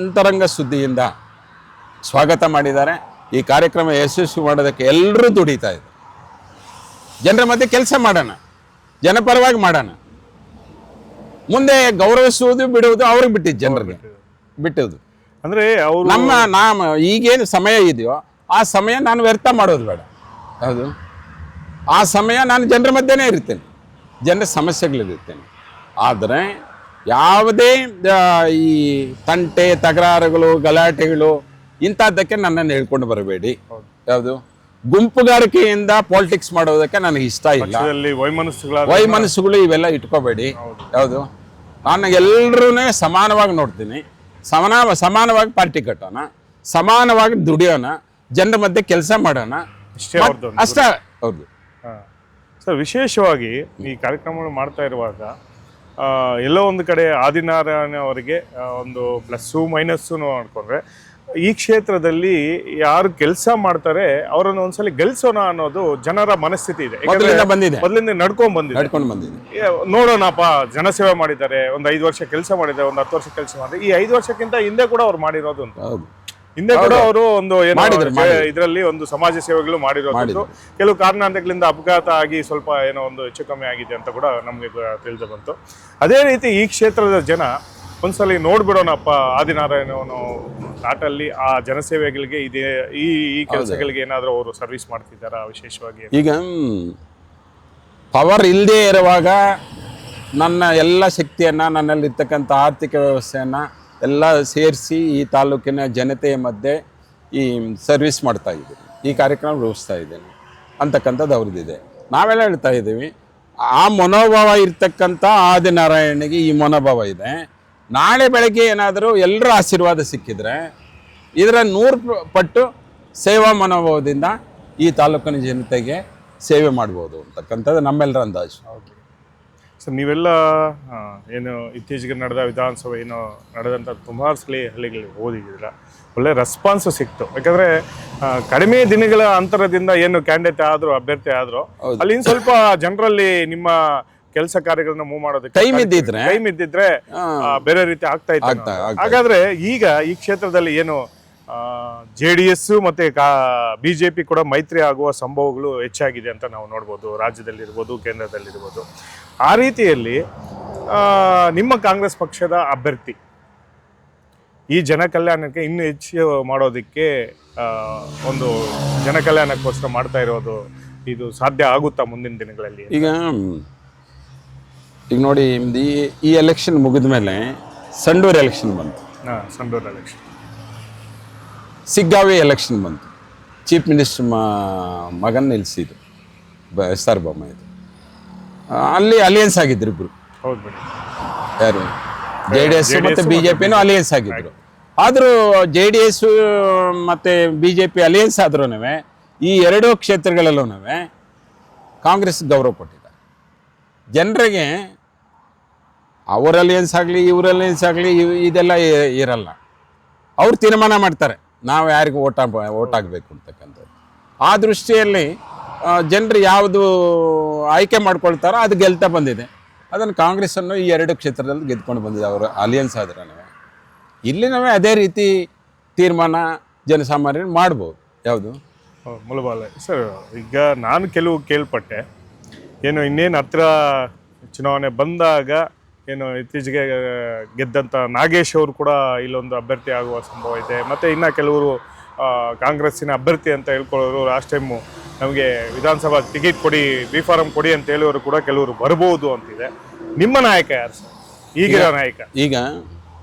ಅಂತರಂಗ ಸುದ್ದಿಯಿಂದ ಸ್ವಾಗತ ಮಾಡಿದ್ದಾರೆ. ಈ ಕಾರ್ಯಕ್ರಮ ಯಶಸ್ವಿ ಮಾಡೋದಕ್ಕೆ ಎಲ್ಲರೂ ದುಡಿತಾ ಇದ್ದಾರೆ. ಜನರ ಮಧ್ಯೆ ಕೆಲಸ ಮಾಡೋಣ, ಜನಪರವಾಗಿ ಮಾಡೋಣ. ಮುಂದೆ ಗೌರವಿಸುವುದು ಬಿಡುವುದು ಅವ್ರಿಗೆ ಬಿಟ್ಟಿದ್ದು, ಜನರಿಗೆ ಬಿಟ್ಟುವುದು. ಅಂದ್ರೆ ಅವರು ನಮ್ಮ ಈಗೇನು ಸಮಯ ಇದೆಯೋ ಆ ಸಮಯ ನಾನು ವ್ಯರ್ಥ ಮಾಡೋದು ಬೇಡ. ಹೌದು, ಆ ಸಮಯ ನಾನು ಜನರ ಮಧ್ಯೆನೇ ಇರ್ತೇನೆ, ಜನರ ಸಮಸ್ಯೆಗಳಿರ್ತೇನೆ. ಆದರೆ ಯಾವುದೇ ಈ ತಂಟೆ ತಕರಾರುಗಳು ಗಲಾಟೆಗಳು ಇಂಥದ್ದಕ್ಕೆ ನನ್ನನ್ನು ಹೇಳ್ಕೊಂಡು ಬರಬೇಡಿ. ಯಾವುದು ಗುಂಪುಗಾರಿಕೆಯಿಂದ ಪಾಲಿಟಿಕ್ಸ್ ಮಾಡೋದಕ್ಕೆ ನನಗೆ ಇಷ್ಟ ಇಲ್ಲ. ವೈಮನಸ್ಸುಗಳು ಇವೆಲ್ಲ ಇಟ್ಕೋಬೇಡಿ. ಯಾವುದು, ನಾನು ಎಲ್ಲರೂ ಸಮಾನವಾಗಿ ನೋಡ್ತೀನಿ. ಸಮಾನವಾಗಿ ಪಾರ್ಟಿ ಕಟ್ಟೋಣ, ಸಮಾನವಾಗಿ ದುಡಿಯೋಣ, ಜನರ ಮಧ್ಯೆ ಕೆಲಸ ಮಾಡೋಣ, ಅಷ್ಟೇ. ಹೌದು ಸರ್, ವಿಶೇಷವಾಗಿ ಈ ಕಾರ್ಯಕ್ರಮ ಮಾಡ್ತಾ ಇರುವಾಗ ಎಲ್ಲೋ ಒಂದು ಕಡೆ ಆದಿನಾರಾಯಣ ಅವರಿಗೆ ಒಂದು ಪ್ಲಸ್ಸು ಮೈನಸ್ಸು ನೋಡ್ಕೊಂಡ್ರೆ, ಈ ಕ್ಷೇತ್ರದಲ್ಲಿ ಯಾರು ಕೆಲಸ ಮಾಡ್ತಾರೆ ಅವರನ್ನು ಒಂದ್ಸಲಿ ಗೆಲ್ಸೋಣ ಅನ್ನೋದು ಜನರ ಮನಸ್ಥಿತಿ ಇದೆ. ಮೊದಲಿಂದ ನಡ್ಕೊಂಡ್ ಬಂದಿದೆ. ನೋಡೋಣಪ್ಪ, ಜನಸೇವೆ ಮಾಡಿದ್ದಾರೆ, ಒಂದು 5 ವರ್ಷ ಕೆಲಸ ಮಾಡಿದ್ದಾರೆ, ಒಂದು 10 ವರ್ಷ ಕೆಲಸ ಮಾಡಿದ್ದಾರೆ. ಈ 5 ವರ್ಷಕ್ಕಿಂತ ಹಿಂದೆ ಕೂಡ ಅವ್ರು ಮಾಡಿರೋದು ಅಂತ, ಹಿಂದೆ ಕೂಡ ಅವರು ಒಂದು ಇದರಲ್ಲಿ ಒಂದು ಸಮಾಜ ಸೇವೆಗಳು ಮಾಡಿರೋದು. ಕೆಲವು ಕಾರಣಾಂತರಗಳಿಂದ ಅಪಘಾತ ಆಗಿ ಸ್ವಲ್ಪ ಏನೋ ಒಂದು ಹೆಚ್ಚು ಕಮ್ಮಿ ಆಗಿದೆ ಅಂತ ಕೂಡ ನಮಗೆ ತಿಳಿದು ಬಂತು. ಅದೇ ರೀತಿ ಈ ಕ್ಷೇತ್ರದ ಜನ ಒಂದ್ಸಲಿ ನೋಡ್ಬಿಡೋಣಪ್ಪ, ಆದಿನಾರಾಯಣವನು ನಾಟಲ್ಲಿ ಆ ಜನಸೇವೆಗಳಿಗೆ ಇದೆ, ಈ ಕೆಲಸಗಳಿಗೆ ಏನಾದರೂ ಅವರು ಸರ್ವಿಸ್ ಮಾಡ್ತಿದ್ದಾರಾ ವಿಶೇಷವಾಗಿ? ಈಗ ಪವರ್ ಇಲ್ಲದೆ ಇರುವಾಗ ನನ್ನ ಎಲ್ಲ ಶಕ್ತಿಯನ್ನು, ನನ್ನಲ್ಲಿರ್ತಕ್ಕಂಥ ಆರ್ಥಿಕ ವ್ಯವಸ್ಥೆಯನ್ನು ಎಲ್ಲ ಸೇರಿಸಿ ಈ ತಾಲೂಕಿನ ಜನತೆಯ ಮಧ್ಯೆ ಈ ಸರ್ವಿಸ್ ಮಾಡ್ತಾ ಇದ್ದೀನಿ, ಈ ಕಾರ್ಯಕ್ರಮ ರೂಪಿಸ್ತಾ ಇದ್ದೇನೆ ಅಂತಕ್ಕಂಥದ್ದು ಅವ್ರದ್ದಿದೆ. ನಾವೆಲ್ಲ ಹೇಳ್ತಾ ಇದ್ದೀವಿ, ಆ ಮನೋಭಾವ ಇರ್ತಕ್ಕಂಥ ಆದಿನಾರಾಯಣಿಗೆ ಈ ಮನೋಭಾವ ಇದೆ. ನಾಳೆ ಬೆಳಗ್ಗೆ ಏನಾದರೂ ಎಲ್ಲರ ಆಶೀರ್ವಾದ ಸಿಕ್ಕಿದ್ರೆ ಇದರ 100 ಪಟ್ಟು ಸೇವಾ ಮನೋಭಾವದಿಂದ ಈ ತಾಲೂಕಿನ ಜನತೆಗೆ ಸೇವೆ ಮಾಡ್ಬೋದು ಅಂತಕ್ಕಂಥದ್ದು ನಮ್ಮೆಲ್ಲರ ಅಂದಾಜು. ಸರ್, ನೀವೆಲ್ಲ ಏನು ಇತ್ತೀಚೆಗೆ ನಡೆದ ವಿಧಾನಸಭೆ ಏನೋ ನಡೆದಂಥ ಸುಮಾರು ಸಲ ಹಳ್ಳಿಗಳಿಗೆ ಓದಿದ್ದೀರ, ಒಳ್ಳೆ ರೆಸ್ಪಾನ್ಸು ಸಿಕ್ತು. ಯಾಕಂದರೆ ಕಡಿಮೆ ದಿನಗಳ ಅಂತರದಿಂದ ಏನು ಕ್ಯಾಂಡಿಡೇಟ್ ಆದರೂ, ಅಭ್ಯರ್ಥಿ ಆದರೂ, ಅಲ್ಲಿ ಇನ್ನು ಸ್ವಲ್ಪ ಜನರಲ್ಲಿ ನಿಮ್ಮ ಕೆಲಸ ಕಾರ್ಯಗಳನ್ನ ಮೂವ್ ಮಾಡೋದಕ್ಕೆ ಟೈಮ್ ಇದ್ದಿದ್ರೆ ಬೇರೆ ರೀತಿ ಆಗ್ತಾ ಇತ್ತು. ಹಾಗಾದ್ರೆ ಈಗ ಈ ಕ್ಷೇತ್ರದಲ್ಲಿ ಏನು JDS ಮತ್ತೆ BJP ಕೂಡ ಮೈತ್ರಿ ಆಗುವ ಸಂಭವಗಳು ಹೆಚ್ಚಾಗಿದೆ ಅಂತ ನಾವು ನೋಡ್ಬೋದು, ರಾಜ್ಯದಲ್ಲಿರ್ಬೋದು, ಕೇಂದ್ರದಲ್ಲಿರ್ಬೋದು. ಆ ರೀತಿಯಲ್ಲಿ ನಿಮ್ಮ ಕಾಂಗ್ರೆಸ್ ಪಕ್ಷದ ಅಭ್ಯರ್ಥಿ ಈ ಜನಕಲ್ಯಾಣಕ್ಕೆ ಇನ್ನೂ ಹೆಚ್ಚು ಮಾಡೋದಕ್ಕೆ, ಒಂದು ಜನಕಲ್ಯಾಣಕ್ಕೋಸ್ಕರ ಮಾಡ್ತಾ ಇರೋದು, ಇದು ಸಾಧ್ಯ ಆಗುತ್ತಾ ಮುಂದಿನ ದಿನಗಳಲ್ಲಿ? ಈಗ ನೋಡಿ, ಈ ಎಲೆಕ್ಷನ್ ಮುಗಿದ ಮೇಲೆ ಸಂಡೂರು ಎಲೆಕ್ಷನ್ ಬಂತು, ಸಂಡೂರು ಎಲೆಕ್ಷನ್, ಸಿಗ್ಗಾವಿ ಎಲೆಕ್ಷನ್ ಬಂತು. ಚೀಫ್ ಮಿನಿಸ್ಟರ್ ಮಗನ್ ನಿಲ್ಲಿಸಿದ್ರು SR ಬೊಮ್ಮಾಯಿ. ಅಲ್ಲಿ ಅಲಿಯನ್ಸ್ ಆಗಿದ್ರು ಇಬ್ರು, ಯಾರು JDS ಮತ್ತು BJPನೂ ಅಲಿಯನ್ಸ್ ಆಗಿದ್ರು. ಆದರೂ JDS ಮತ್ತು BJP ಅಲಿಯನ್ಸ್ ಆದ್ರೂ ಈ 2 ಕ್ಷೇತ್ರಗಳಲ್ಲೂ ಕಾಂಗ್ರೆಸ್ ಗೌರವ ಕೊಟ್ಟಿದ್ದಾರೆ. ಜನರಿಗೆ ಅವ್ರ ಅಲಿಯನ್ಸ್ ಆಗಲಿ ಇವ್ರ ಅಲಿಯನ್ಸ್ ಆಗಲಿ ಇದೆಲ್ಲ ಇರಲ್ಲ. ಅವ್ರು ತೀರ್ಮಾನ ಮಾಡ್ತಾರೆ ನಾವು ಯಾರಿಗೆ ಓಟ್ ಆಗಬೇಕು ಅಂತಕ್ಕಂಥದ್ದು. ಆ ದೃಷ್ಟಿಯಲ್ಲಿ ಜನರು ಯಾವುದು ಆಯ್ಕೆ ಮಾಡ್ಕೊಳ್ತಾರೋ ಅದು ಗೆಲ್ತಾ ಬಂದಿದೆ. ಅದನ್ನು ಕಾಂಗ್ರೆಸ್ಸನ್ನು ಈ 2 ಕ್ಷೇತ್ರದಲ್ಲಿ ಗೆದ್ಕೊಂಡು ಬಂದಿದೆ ಅವರು ಅಲಿಯನ್ಸ್ ಆದ್ರೆ. ಇಲ್ಲಿ ಅದೇ ರೀತಿ ತೀರ್ಮಾನ ಜನಸಾಮಾನ್ಯರು ಮಾಡ್ಬೋದು. ಯಾವುದು ಮುಳಬಾಲೆ ಸರ್, ಈಗ ನಾನು ಕೆಲವು ಕೇಳ್ಪಟ್ಟೆ, ಏನು ಇನ್ನೇನು ಹತ್ತಿರ ಚುನಾವಣೆ ಬಂದಾಗ ಏನು ಇತ್ತೀಚೆಗೆ ಗೆದ್ದಂಥ ನಾಗೇಶ್ ಅವರು ಕೂಡ ಇಲ್ಲೊಂದು ಅಭ್ಯರ್ಥಿ ಆಗುವ ಸಂಭವ ಇದೆ. ಮತ್ತು ಇನ್ನು ಕೆಲವರು ಕಾಂಗ್ರೆಸ್ಸಿನ ಅಭ್ಯರ್ಥಿ ಅಂತ ಹೇಳ್ಕೊಳ್ಳೋರು ಲಾಸ್ಟ್ ಟೈಮು ನಮಗೆ ವಿಧಾನಸಭಾ ಟಿಕೆಟ್ ಕೊಡಿ, ಬಿ ಫಾರಂ ಕೊಡಿ ಅಂತ ಹೇಳೋರು ಕೂಡ ಕೆಲವರು ಬರ್ಬೋದು ಅಂತಿದೆ. ನಿಮ್ಮ ನಾಯಕ ಯಾರು ಸರ್, ಈಗಿರೋ ನಾಯಕ? ಈಗ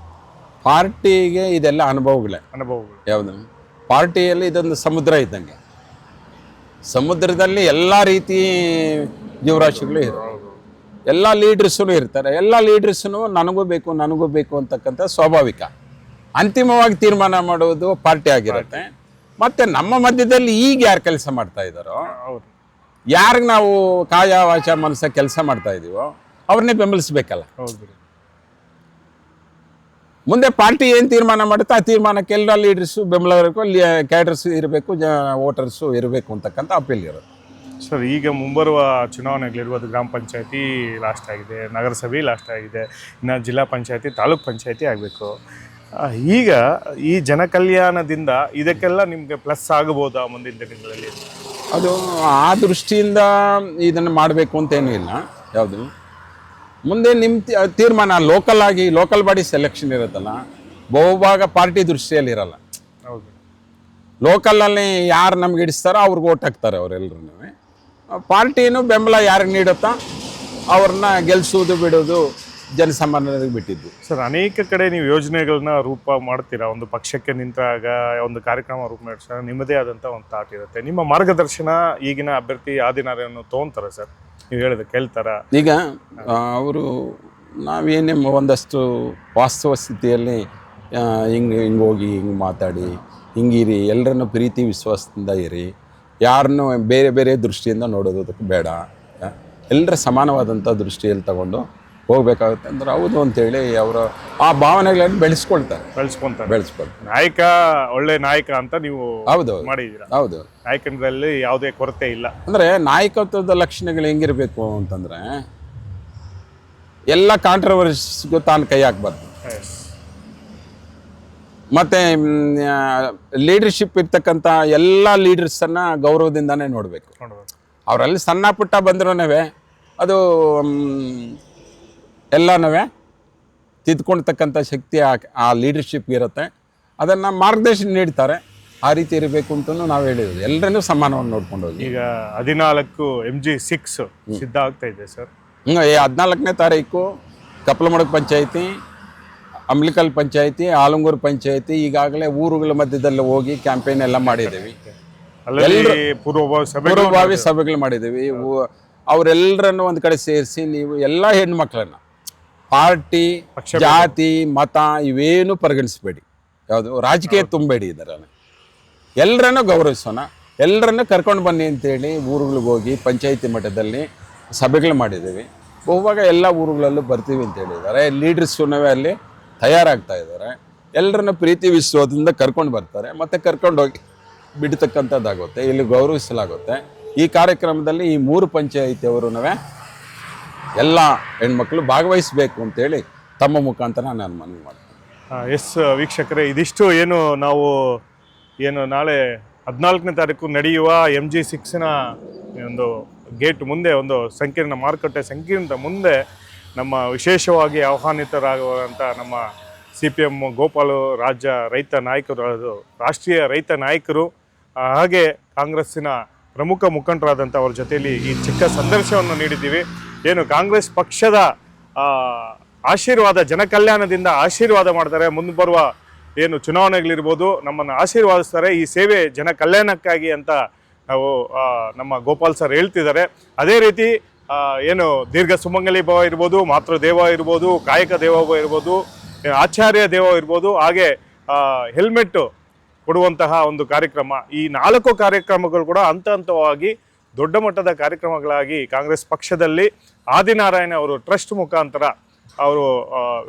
ಪಾರ್ಟಿಗೆ ಇದೆಲ್ಲ ಅನುಭವಗಳು. ಯಾವುದು ಪಾರ್ಟಿಯಲ್ಲಿ ಇದೊಂದು ಸಮುದ್ರ ಇದ್ದಂಗೆ. ಸಮುದ್ರದಲ್ಲಿ ಎಲ್ಲ ರೀತಿ ಜೀವರಾಶಿಗಳು ಇರ್ತವೆ, ಎಲ್ಲ ಲೀಡರ್ಸೂ ಇರ್ತಾರೆ. ಎಲ್ಲ ಲೀಡರ್ಸೂ ನನಗೂ ಬೇಕು ಅಂತಕ್ಕಂಥ ಸ್ವಾಭಾವಿಕ. ಅಂತಿಮವಾಗಿ ತೀರ್ಮಾನ ಮಾಡುವುದು ಪಾರ್ಟಿ ಆಗಿರುತ್ತೆ. ಮತ್ತು ನಮ್ಮ ಮಧ್ಯದಲ್ಲಿ ಈಗ ಯಾರು ಕೆಲಸ ಮಾಡ್ತಾ ಇದ್ದಾರೋ, ಯಾರಿಗೆ ನಾವು ಕಾಯ ವಾಚ ಮನಸ್ಸ ಕೆಲಸ ಮಾಡ್ತಾ ಇದ್ದೀವೋ ಅವ್ರನ್ನೇ ಬೆಂಬಲಿಸ್ಬೇಕಲ್ಲ. ಮುಂದೆ ಪಾರ್ಟಿ ಏನು ತೀರ್ಮಾನ ಮಾಡುತ್ತೆ ಆ ತೀರ್ಮಾನಕ್ಕೆ ಎಲ್ಲ ಲೀಡರ್ಸು ಬೆಂಬಲ ಇರಬೇಕು, ಕ್ಯಾಡರ್ಸು ಇರಬೇಕು, ವೋಟರ್ಸು ಇರಬೇಕು ಅಂತಕ್ಕಂಥ ಅಪೀಲ್ ಇರುತ್ತೆ. ಸರ್, ಈಗ ಮುಂಬರುವ ಚುನಾವಣೆಗಳಿರ್ಬೋದು, ಗ್ರಾಮ ಪಂಚಾಯತಿ ಲಾಸ್ಟ್ ಆಗಿದೆ, ನಗರಸಭೆ ಲಾಸ್ಟ್ ಆಗಿದೆ, ಇನ್ನು ಜಿಲ್ಲಾ ಪಂಚಾಯತಿ, ತಾಲೂಕ್ ಪಂಚಾಯತಿ ಆಗಬೇಕು. ಈಗ ಈ ಜನಕಲ್ಯಾಣದಿಂದ ಇದಕ್ಕೆಲ್ಲ ನಿಮಗೆ ಪ್ಲಸ್ ಆಗಬಹುದಾ ಮುಂದಿನ ದಿನಗಳಲ್ಲಿ? ಅದು ಆ ದೃಷ್ಟಿಯಿಂದ ಇದನ್ನು ಮಾಡಬೇಕು ಅಂತೇನೂ ಇಲ್ಲ. ಯಾವುದು ಮುಂದೆ ನಿಮ್ಮ ತೀರ್ಮಾನ ಲೋಕಲ್ ಬಾಡಿ ಸೆಲೆಕ್ಷನ್ ಇರುತ್ತಲ್ಲ, ಬಹುಭಾಗ ಪಾರ್ಟಿ ದೃಷ್ಟಿಯಲ್ಲಿ ಇರಲ್ಲ. ಹೌದು, ಲೋಕಲಲ್ಲಿ ಯಾರು ನಮ್ಗೆ ಹಿಡಿಸ್ತಾರೋ ಅವ್ರಿಗೆ ಓಟ್ ಹಾಕ್ತಾರೆ. ಅವರೆಲ್ಲರೂ ಪಾರ್ಟಿನೂ ಬೆಂಬಲ ಯಾರಿಗೆ ನೀಡುತ್ತಾ ಅವ್ರನ್ನ ಗೆಲ್ಲಿಸೋದು ಬಿಡೋದು ಜನಸಾಮಾನ್ಯರಿಗೆ ಬಿಟ್ಟಿದ್ದು. ಸರ್, ಅನೇಕ ಕಡೆ ನೀವು ಯೋಜನೆಗಳನ್ನ ರೂಪ ಮಾಡ್ತೀರಾ. ಒಂದು ಪಕ್ಷಕ್ಕೆ ನಿಂತಾಗ ಒಂದು ಕಾರ್ಯಕ್ರಮ ರೂಪ ಮಾಡಿಸಿದಾಗ ನಿಮ್ಮದೇ ಆದಂಥ ಒಂದು ಥಾಟ್ ಇರುತ್ತೆ. ನಿಮ್ಮ ಮಾರ್ಗದರ್ಶನ ಈಗಿನ ಅಭ್ಯರ್ಥಿ ಆದಿನಾರಾಯಣ್ ತೊಗೊಂತಾರೆ ಸರ್? ನೀವು ಹೇಳಿದ ಕೇಳ್ತಾರ? ಈಗ ಅವರು ನಾವೇನೇ ಒಂದಷ್ಟು ವಾಸ್ತವ ಸ್ಥಿತಿಯಲ್ಲಿ ಹಿಂಗೆ ಹೋಗಿ ಹಿಂಗೆ ಮಾತಾಡಿ ಹಿಂಗಿರಿ, ಎಲ್ಲರನ್ನು ಪ್ರೀತಿ ವಿಶ್ವಾಸದಿಂದ ಇರಿ, ಯಾರನ್ನೂ ಬೇರೆ ಬೇರೆ ದೃಷ್ಟಿಯಿಂದ ನೋಡೋದಕ್ಕೆ ಬೇಡ, ಎಲ್ಲರ ಸಮಾನವಾದಂಥ ದೃಷ್ಟಿಯಲ್ಲಿ ತಗೊಂಡು ಹೋಗ್ಬೇಕಾಗುತ್ತೆ ಅಂದ್ರೆ ಹೌದು ಅಂತೇಳಿ ಅವರು ಆ ಭಾವನೆಗಳನ್ನು ಬೆಳೆಸ್ಕೊಳ್ತಾರೆ. ನಾಯಕ ಒಳ್ಳೆ ನಾಯಕ ಅಂತ ನೀವು ಹೌದು ಮಾಡಿದ್ದೀರಾ? ಹೌದು, ನಾಯಕನಲ್ಲಿ ಯಾವುದೇ ಕೊರತೆ ಇಲ್ಲ. ಅಂದರೆ ನಾಯಕತ್ವದ ಲಕ್ಷಣಗಳು ಹೆಂಗಿರಬೇಕು ಅಂತಂದರೆ ಎಲ್ಲ ಕಾಂಟ್ರವರ್ಸಿಗೂ ತಾನು ಕೈ ಹಾಕ್ಬಾರ್ದು. ಮತ್ತು ಲೀಡರ್ಶಿಪ್ ಇರ್ತಕ್ಕಂಥ ಎಲ್ಲ ಲೀಡರ್ಸನ್ನು ಗೌರವದಿಂದನೇ ನೋಡಬೇಕು. ಅವರಲ್ಲಿ ಸಣ್ಣ ಪುಟ್ಟ ಬಂದ್ರೂ ಅದು ಎಲ್ಲನೂ ತಿದ್ಕೊಳ್ತಕ್ಕಂಥ ಶಕ್ತಿ ಆ ಲೀಡರ್ಶಿಪ್ಗೆ ಇರುತ್ತೆ. ಅದನ್ನು ಮಾರ್ಗದರ್ಶನ ನೀಡ್ತಾರೆ. ಆ ರೀತಿ ಇರಬೇಕು ಅಂತಲೂ ನಾವು ಹೇಳಿದ್ವಿ. ಎಲ್ಲರನ್ನೂ ಸಮಾನವಾಗಿ ನೋಡ್ಕೊಂಡು ಹೋಗಿ. ಈಗ 14 MG6 ಸಿದ್ಧ ಆಗ್ತಾ ಇದೆ ಸರ್. 14ನೇ ತಾರೀಕು ಕಪ್ಪಲಮಡುಗು ಪಂಚಾಯಿತಿ, ಅಂಬ್ಲಿಕಲ್ ಪಂಚಾಯಿತಿ, ಆಲಂಗೂರು ಪಂಚಾಯಿತಿ ಈಗಾಗಲೇ ಊರುಗಳ ಮಧ್ಯದಲ್ಲಿ ಹೋಗಿ ಕ್ಯಾಂಪೇನ್ ಎಲ್ಲ ಮಾಡಿದ್ದೀವಿ. ಪೂರ್ವಭಾವಿ ಸಭೆಗಳು ಮಾಡಿದ್ದೀವಿ. ಅವರೆಲ್ಲರನ್ನು ಒಂದು ಕಡೆ ಸೇರಿಸಿ ನೀವು ಎಲ್ಲ ಹೆಣ್ಮಕ್ಳನ್ನು ಪಾರ್ಟಿ, ಜಾತಿ, ಮತ ಇವೇನು ಪರಿಗಣಿಸಬೇಡಿ, ಯಾವುದು ರಾಜಕೀಯ ತುಂಬಬೇಡಿ. ಇದರಲ್ಲಿ ಎಲ್ಲರನ್ನೂ ಗೌರವಿಸೋಣ, ಎಲ್ಲರನ್ನೂ ಕರ್ಕೊಂಡು ಬನ್ನಿ ಅಂತೇಳಿ ಊರುಗಳಿಗೆ ಹೋಗಿ ಪಂಚಾಯಿತಿ ಮಟ್ಟದಲ್ಲಿ ಸಭೆಗಳು ಮಾಡಿದ್ದೀವಿ. ಬಹುಭಾಗ ಎಲ್ಲ ಊರುಗಳಲ್ಲೂ ಬರ್ತೀವಿ ಅಂತ ಹೇಳಿದ್ದಾರೆ. ಲೀಡರ್ಸೂ ಅಲ್ಲಿ ತಯಾರಾಗ್ತಾ ಇದ್ದಾರೆ. ಎಲ್ಲರನ್ನ ಪ್ರೀತಿ ವಿಶ್ವಾಸದಿಂದ ಕರ್ಕೊಂಡು ಬರ್ತಾರೆ, ಮತ್ತು ಕರ್ಕೊಂಡೋಗಿ ಬಿಡ್ತಕ್ಕಂಥದ್ದಾಗುತ್ತೆ, ಇಲ್ಲಿ ಗೌರವಿಸಲಾಗುತ್ತೆ. ಈ ಕಾರ್ಯಕ್ರಮದಲ್ಲಿ ಈ 3 ಪಂಚಾಯಿತಿಯವರು ಎಲ್ಲ ಹೆಣ್ಮಕ್ಳು ಭಾಗವಹಿಸಬೇಕು ಅಂತೇಳಿ ತಮ್ಮ ಮುಖಾಂತರ ನಾನು ಮನವಿ ಮಾಡ್ತೀನಿ. ಎಸ್ ವೀಕ್ಷಕರೇ, ಇದಿಷ್ಟು ನಾವು ನಾಳೆ 14ನೇ ತಾರೀಕು ನಡೆಯುವ MG6ನ ಒಂದು ಗೇಟ್ ಮುಂದೆ, ಒಂದು ಸಂಕೀರ್ಣ ಮಾರುಕಟ್ಟೆ ಸಂಕೀರ್ಣದ ಮುಂದೆ ನಮ್ಮ ವಿಶೇಷವಾಗಿ ಆಹ್ವಾನಿತರಾಗುವಂಥ ನಮ್ಮ CPM ಗೋಪಾಲು ರಾಜ್ಯ ರೈತ ನಾಯಕರು, ರಾಷ್ಟ್ರೀಯ ರೈತ ನಾಯಕರು, ಹಾಗೆ ಕಾಂಗ್ರೆಸ್ಸಿನ ಪ್ರಮುಖ ಮುಖಂಡರಾದಂಥ ಅವ್ರ ಜೊತೆಯಲ್ಲಿ ಈ ಚಿಕ್ಕ ಸಂದರ್ಶನವನ್ನು ನೀಡಿದ್ದೀವಿ. ಕಾಂಗ್ರೆಸ್ ಪಕ್ಷದ ಆಶೀರ್ವಾದ, ಜನಕಲ್ಯಾಣದಿಂದ ಆಶೀರ್ವಾದ ಮಾಡ್ತಾರೆ. ಮುಂದೆ ಬರುವ ಚುನಾವಣೆಗಳಿರ್ಬೋದು, ನಮ್ಮನ್ನು ಆಶೀರ್ವಾದಿಸ್ತಾರೆ. ಈ ಸೇವೆ ಜನ ಕಲ್ಯಾಣಕ್ಕಾಗಿ ಅಂತ ನಾವು ನಮ್ಮ ಗೋಪಾಲ್ ಸರ್ ಹೇಳ್ತಿದ್ದಾರೆ. ಅದೇ ರೀತಿ ದೀರ್ಘ ಸುಮಂಗಲಿ ಭಾವ ಇರ್ಬೋದು, ಮಾತೃದೇವ ಇರ್ಬೋದು, ಕಾಯಕ ದೇವೋಭವ ಇರ್ಬೋದು, ಆಚಾರ್ಯ ದೇವ ಇರ್ಬೋದು, ಹಾಗೆ ಹೆಲ್ಮೆಟ್ ಕೊಡುವಂತಹ ಒಂದು ಕಾರ್ಯಕ್ರಮ. ಈ 4 ಕಾರ್ಯಕ್ರಮಗಳು ಕೂಡ ಹಂತ ಹಂತವಾಗಿ ದೊಡ್ಡ ಮಟ್ಟದ ಕಾರ್ಯಕ್ರಮಗಳಾಗಿ ಕಾಂಗ್ರೆಸ್ ಪಕ್ಷದಲ್ಲಿ ಆದಿನಾರಾಯಣ ಅವರು ಟ್ರಸ್ಟ್ ಮುಖಾಂತರ ಅವರು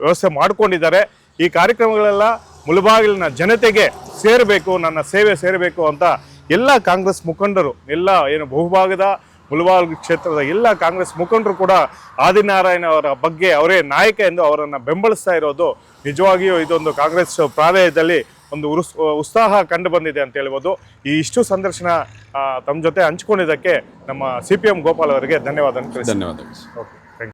ವ್ಯವಸ್ಥೆ ಮಾಡಿಕೊಂಡಿದ್ದಾರೆ. ಈ ಕಾರ್ಯಕ್ರಮಗಳೆಲ್ಲ ಮುಳಬಾಗಿಲಿನ ಜನತೆಗೆ ಸೇರಬೇಕು, ನನ್ನ ಸೇವೆ ಸೇರಬೇಕು ಅಂತ ಎಲ್ಲ ಕಾಂಗ್ರೆಸ್ ಮುಖಂಡರು, ಎಲ್ಲ ಬಹುಭಾಗದ ಮುಳಬಾಗಿಲು ಕ್ಷೇತ್ರದ ಎಲ್ಲ ಕಾಂಗ್ರೆಸ್ ಮುಖಂಡರು ಕೂಡ ಆದಿನಾರಾಯಣ ಅವರ ಬಗ್ಗೆ ಅವರೇ ನಾಯಕ ಎಂದು ಅವರನ್ನು ಬೆಂಬಲಿಸ್ತಾ ಇರೋದು ನಿಜವಾಗಿಯೂ ಇದೊಂದು ಕಾಂಗ್ರೆಸ್ ಪ್ರಾಲಯದಲ್ಲಿ ಒಂದು ಉತ್ಸಾಹ ಕಂಡು ಬಂದಿದೆ ಅಂತ ಹೇಳ್ಬೋದು. ಇಷ್ಟು ಸಂದರ್ಶನ ತಮ್ಮ ಜೊತೆ ಹಂಚಿಕೊಂಡಿದ್ದಕ್ಕೆ ನಮ್ಮ CPM ಗೋಪಾಲ್ ಅವರಿಗೆ ಧನ್ಯವಾದ. ಧನ್ಯವಾದಗಳು. ಓಕೆ.